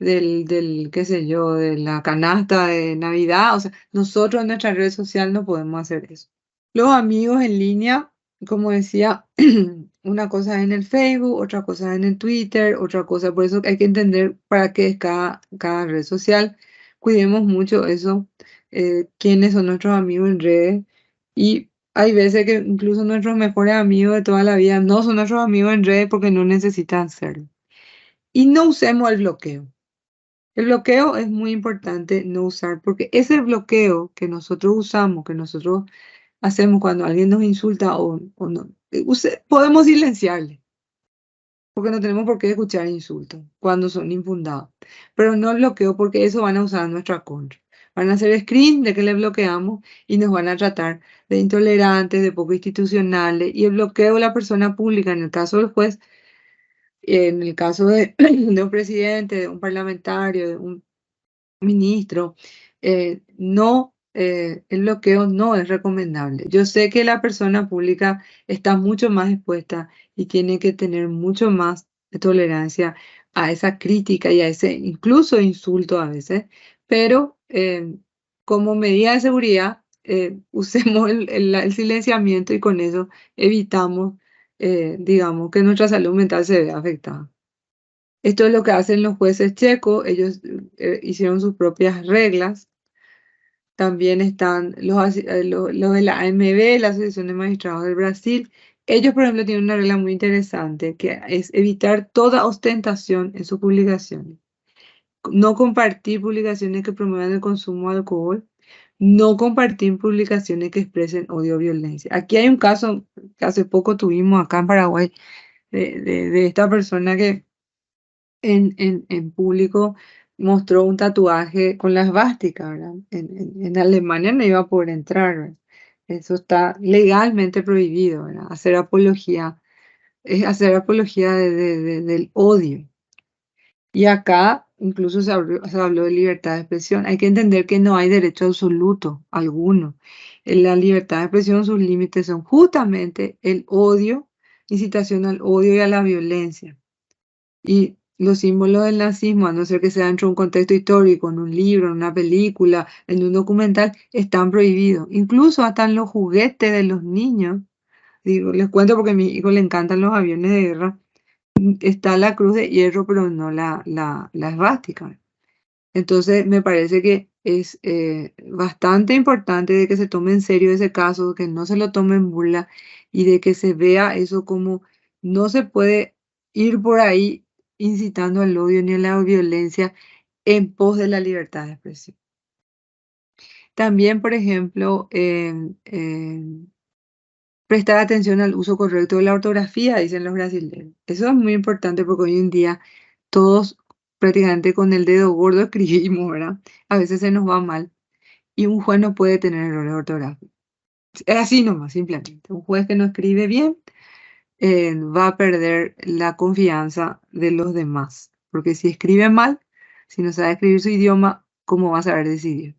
qué sé yo, de la canasta de Navidad. O sea, nosotros en nuestra red social no podemos hacer eso. Los amigos en línea, como decía, una cosa es en el Facebook, otra cosa es en el Twitter, otra cosa, por eso hay que entender para qué es cada red social. Cuidemos mucho eso, quiénes son nuestros amigos en redes. Y hay veces que incluso nuestros mejores amigos de toda la vida no son nuestros amigos en redes porque no necesitan serlo. Y no usemos el bloqueo. El bloqueo es muy importante no usar porque ese bloqueo que nosotros usamos, que nosotros hacemos cuando alguien nos insulta o no, podemos silenciarle. porque no tenemos por qué escuchar insultos cuando son infundados. Pero no bloqueo porque eso van a usar en nuestra contra. Van a hacer screen de que le bloqueamos y nos van a tratar de intolerantes, de poco institucionales. Y el bloqueo de la persona pública, en el caso del juez, en el caso de, de un presidente, de un parlamentario, de un ministro, el bloqueo no es recomendable. Yo sé que la persona pública está mucho más expuesta y tiene que tener mucho más de tolerancia a esa crítica y a ese incluso insulto a veces, pero como medida de seguridad, usemos el silenciamiento y con eso evitamos, digamos, que nuestra salud mental se vea afectada. Esto es lo que hacen los jueces checos, ellos hicieron sus propias reglas. También están los de la AMB, la Asociación de Magistrados del Brasil. Ellos, por ejemplo, tienen una regla muy interesante, que es evitar toda ostentación en sus publicaciones. No compartir publicaciones que promuevan el consumo de alcohol. No compartir publicaciones que expresen odio o violencia. Aquí hay un caso que hace poco tuvimos acá en Paraguay de esta persona que en público mostró un tatuaje con la esvástica, ¿verdad? En Alemania no iba a poder entrar, ¿verdad? Eso está legalmente prohibido, ¿verdad? Hacer apología, es hacer apología del odio. Y acá incluso se habló de libertad de expresión. Hay que entender que no hay derecho absoluto alguno. En la libertad de expresión, sus límites son justamente el odio, incitación al odio y a la violencia. Y los símbolos del nazismo, a no ser que sea dentro de un contexto histórico, en un libro, en una película, en un documental, están prohibidos. Incluso hasta en los juguetes de los niños. Digo, les cuento porque a mi hijo le encantan los aviones de guerra. Está la cruz de hierro, pero no la esvástica. Entonces, me parece que es bastante importante de que se tome en serio ese caso, que no se lo tome en burla y de que se vea eso como no se puede ir por ahí incitando al odio ni a la violencia en pos de la libertad de expresión. También, por ejemplo, prestar atención al uso correcto de la ortografía, dicen los brasileños. Eso es muy importante porque hoy en día todos prácticamente con el dedo gordo escribimos, ¿verdad? A veces se nos va mal y un juez no puede tener errores ortográficos. Es así nomás, simplemente. Un juez que no escribe bien va a perder la confianza de los demás, porque si escribe mal, si no sabe escribir su idioma, ¿cómo va a saber decidir?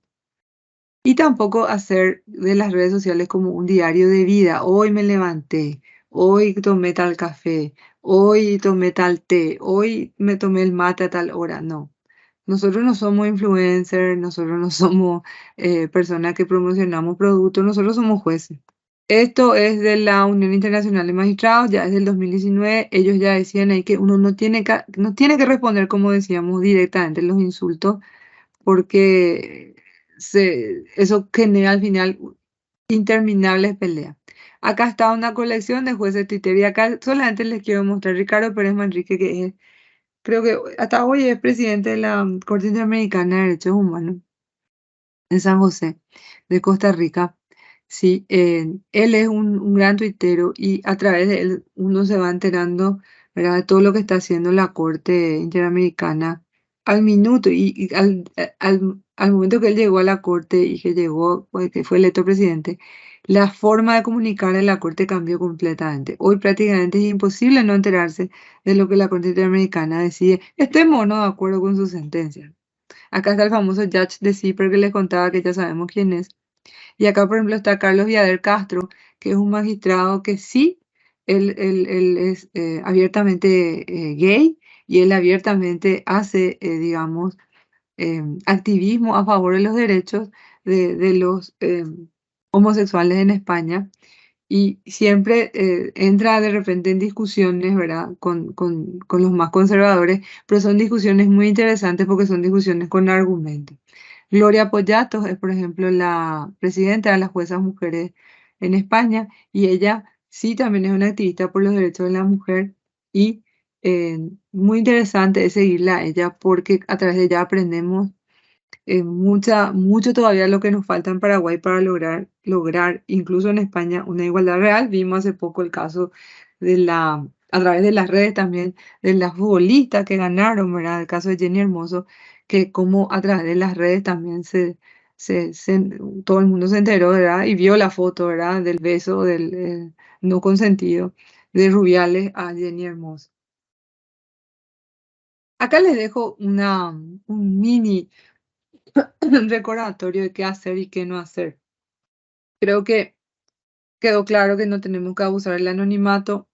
Y tampoco hacer de las redes sociales como un diario de vida. Hoy me levanté, hoy tomé tal café, hoy tomé tal té, hoy me tomé el mate a tal hora. No, nosotros no somos influencers, nosotros no somos personas que promocionamos productos, nosotros somos jueces. Esto es de la Unión Internacional de Magistrados, ya desde el 2019. Ellos ya decían ahí que uno no tiene que responder, como decíamos, directamente los insultos, porque eso genera al final interminables peleas. Acá está una colección de jueces de Twitter y acá solamente les quiero mostrar Ricardo Pérez Manrique, que es, creo que hasta hoy es presidente de la Corte Interamericana de Derechos Humanos en San José, de Costa Rica. Sí, él es un gran tuitero y a través de él uno se va enterando, ¿verdad?, de todo lo que está haciendo la Corte Interamericana al minuto y al momento que él llegó a la Corte y que llegó, pues, que fue electo presidente, la forma de comunicar en la Corte cambió completamente. Hoy prácticamente es imposible no enterarse de lo que la Corte Interamericana decide, estemos o no de acuerdo con su sentencia. Acá está el famoso Judge de CIPER que les contaba, que ya sabemos quién es. Y acá, por ejemplo, está Carlos Viader Castro, que es un magistrado que sí, él es abiertamente gay y él abiertamente hace, digamos, activismo a favor de los derechos de los homosexuales en España. Y siempre entra de repente en discusiones, ¿verdad?, con los más conservadores, pero son discusiones muy interesantes porque son discusiones con argumentos. Gloria Pollatos es, por ejemplo, la presidenta de las juezas mujeres en España y ella sí también es una activista por los derechos de la mujer y muy interesante es seguirla a ella porque a través de ella aprendemos mucho todavía lo que nos falta en Paraguay para lograr incluso en España una igualdad real. Vimos hace poco el caso de la a través de las redes también, de las futbolistas que ganaron, ¿verdad? El caso de Jenny Hermoso, que como a través de las redes también todo el mundo se enteró, ¿verdad? Y vio la foto, ¿verdad? Del beso del no consentido de Rubiales a Jenny Hermoso. Acá les dejo un mini recordatorio de qué hacer y qué no hacer. Creo que quedó claro que no tenemos que abusar del anonimato,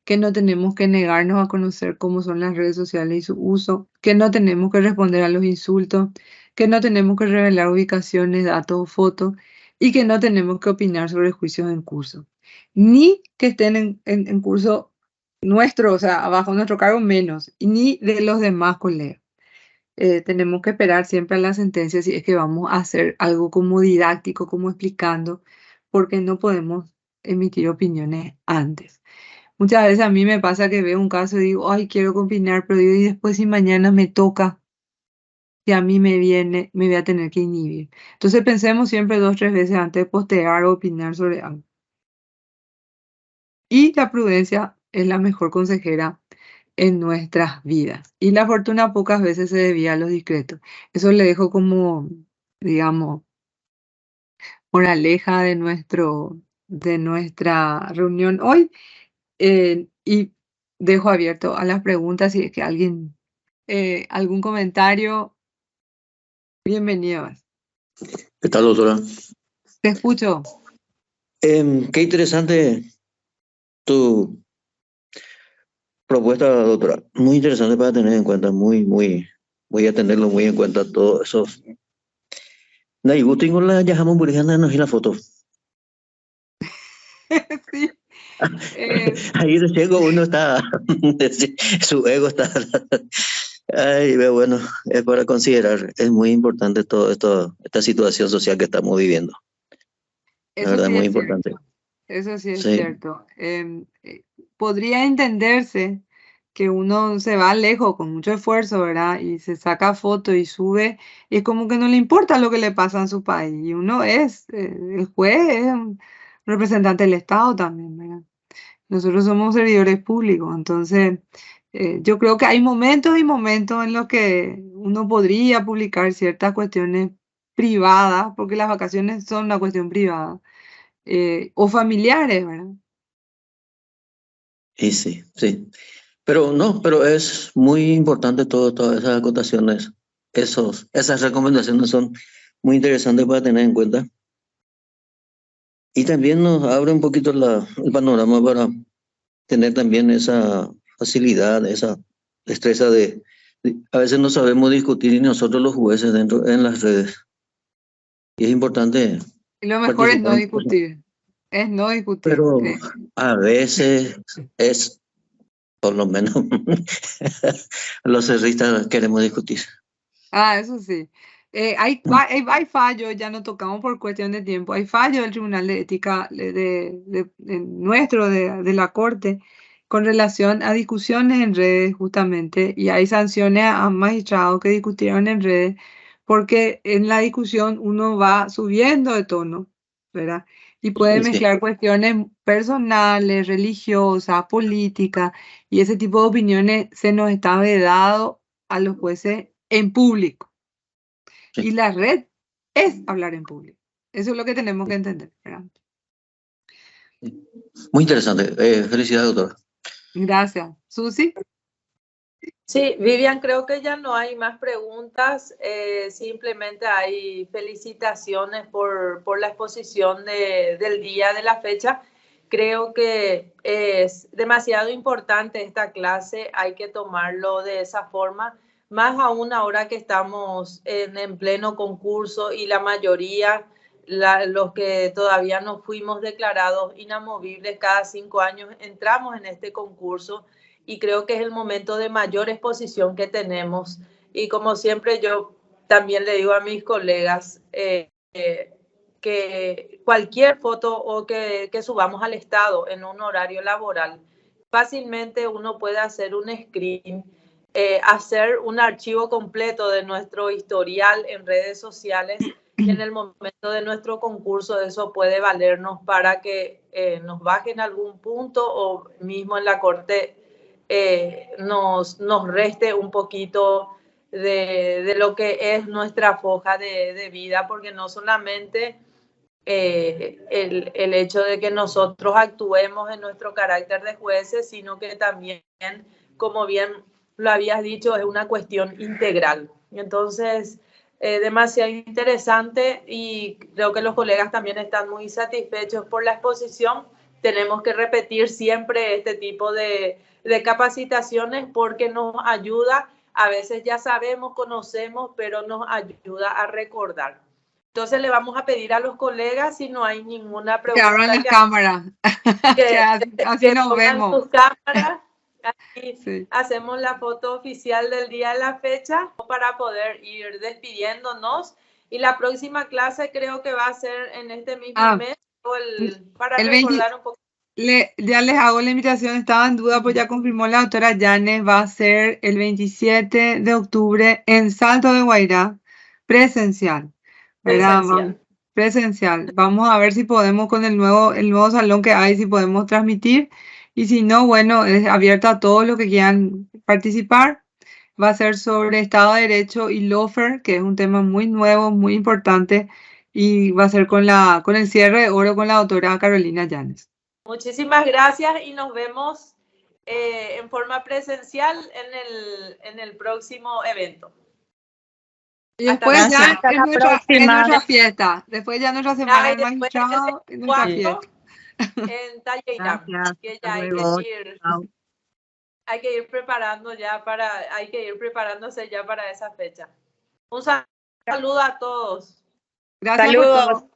que no tenemos que negarnos a conocer cómo son las redes sociales y su uso, que no tenemos que responder a los insultos, que no tenemos que revelar ubicaciones, datos o fotos y que no tenemos que opinar sobre juicios en curso, ni que estén en curso nuestro, o sea, bajo nuestro cargo menos, y ni de los demás colegas. Tenemos que esperar siempre a la sentencia si es que vamos a hacer algo como didáctico, como explicando, porque no podemos emitir opiniones antes. Muchas veces a mí me pasa que veo un caso y digo, ay, quiero opinar, pero digo, y después si mañana me toca, que a mí me viene, me voy a tener que inhibir. Entonces pensemos siempre 2 o 3 veces antes de postear o opinar sobre algo. Y la prudencia es la mejor consejera en nuestras vidas. Y la fortuna pocas veces se desvía a los discretos. Eso le dejo como, digamos, moraleja de nuestra reunión hoy. Y dejo abierto a las preguntas si es que alguien, algún comentario, bienvenidos. ¿Qué tal, doctora? Te escucho. Qué interesante tu propuesta, doctora. Muy interesante para tener en cuenta, voy a tenerlo muy en cuenta todo eso. Na y gusto con la llamamos burjana no la foto. Sí. Ahí de ciego uno está, su ego está. Ay, pero bueno, es para considerar, es muy importante todo esto, esta situación social que estamos viviendo. La Eso verdad, sí muy es importante. cierto. Eso sí es Sí, cierto. Podría entenderse que uno se va lejos con mucho esfuerzo, ¿verdad? Y se saca foto y sube, y es como que no le importa lo que le pasa en su país. Y uno el juez es un representante del Estado también, ¿verdad? Nosotros somos servidores públicos, entonces yo creo que hay momentos y momentos en los que uno podría publicar ciertas cuestiones privadas, porque las vacaciones son una cuestión privada, o familiares, ¿verdad? y sí, sí. Pero no, pero es muy importante todas esas acotaciones, esas recomendaciones son muy interesantes para tener en cuenta. Y también nos abre un poquito el panorama para tener también esa facilidad, esa destreza a veces no sabemos discutir y nosotros los jueces dentro en las redes. Y es importante Y lo mejor es no participar, discutir, es no discutir. pero a veces es, por lo menos, los cerristas queremos discutir. Eso sí. Hay fallos, ya no tocamos por cuestión de tiempo, hay fallos del Tribunal de Ética de la Corte, con relación a discusiones en redes justamente, y hay sanciones a magistrados que discutieron en redes, porque en la discusión uno va subiendo de tono, ¿verdad? Y puede Sí, sí. mezclar cuestiones personales, religiosas, políticas, y ese tipo de opiniones se nos está vedado a los jueces en público. Sí. Y la red es hablar en público. Eso es lo que tenemos que entender, ¿verdad? Muy interesante. Felicidades, doctora. Gracias. Susi. Sí, Vivian, creo que ya no hay más preguntas, simplemente hay felicitaciones por la exposición del día, de la fecha. Creo que es demasiado importante esta clase, hay que tomarlo de esa forma, más aún ahora que estamos en pleno concurso y la mayoría, los que todavía no fuimos declarados inamovibles, cada 5 años entramos en este concurso. Y creo que es el momento de mayor exposición que tenemos. Y como siempre yo también le digo a mis colegas que cualquier foto o que subamos al Estado en un horario laboral, fácilmente uno puede hacer un screen, hacer un archivo completo de nuestro historial en redes sociales y en el momento de nuestro concurso eso puede valernos para que nos bajen algún punto o mismo en la corte nos reste un poquito de lo que es nuestra foja de vida, porque no solamente el hecho de que nosotros actuemos en nuestro carácter de jueces, sino que también, como bien lo habías dicho, es una cuestión integral. Entonces, demasiado interesante y creo que los colegas también están muy satisfechos por la exposición. Tenemos que repetir siempre este tipo de capacitaciones porque nos ayuda, a veces ya sabemos, conocemos, pero nos ayuda a recordar. Entonces le vamos a pedir a los colegas, si no hay ninguna Que abran pregunta, las cámaras, así nos pongan vemos. sus cámaras. Aquí Sí. hacemos la foto oficial del día de la fecha para poder ir despidiéndonos. Y la próxima clase creo que va a ser en este mismo mes, para el recordar un poco. Ya les hago la invitación, estaba en duda, pues ya confirmó la doctora Yanes, va a ser el 27 de octubre en Salto de Guairá, presencial, ¿verdad? Presencial. Vamos a ver si podemos con el nuevo salón que hay, si podemos transmitir, y si no, bueno, es abierta a todos los que quieran participar. Va a ser sobre Estado de Derecho y lawfare, que es un tema muy nuevo, muy importante, y va a ser con el cierre de oro con la doctora Carolina Yanes. Muchísimas gracias y nos vemos en forma presencial en el próximo evento. Y después ya es nuestra fiesta. Después ya nuestra semana del magistrado es nuestra fiesta. En Talleyrand, que ya hay que ir preparando ya hay que ir preparándose ya para esa fecha. Un saludo a todos. Gracias por todo.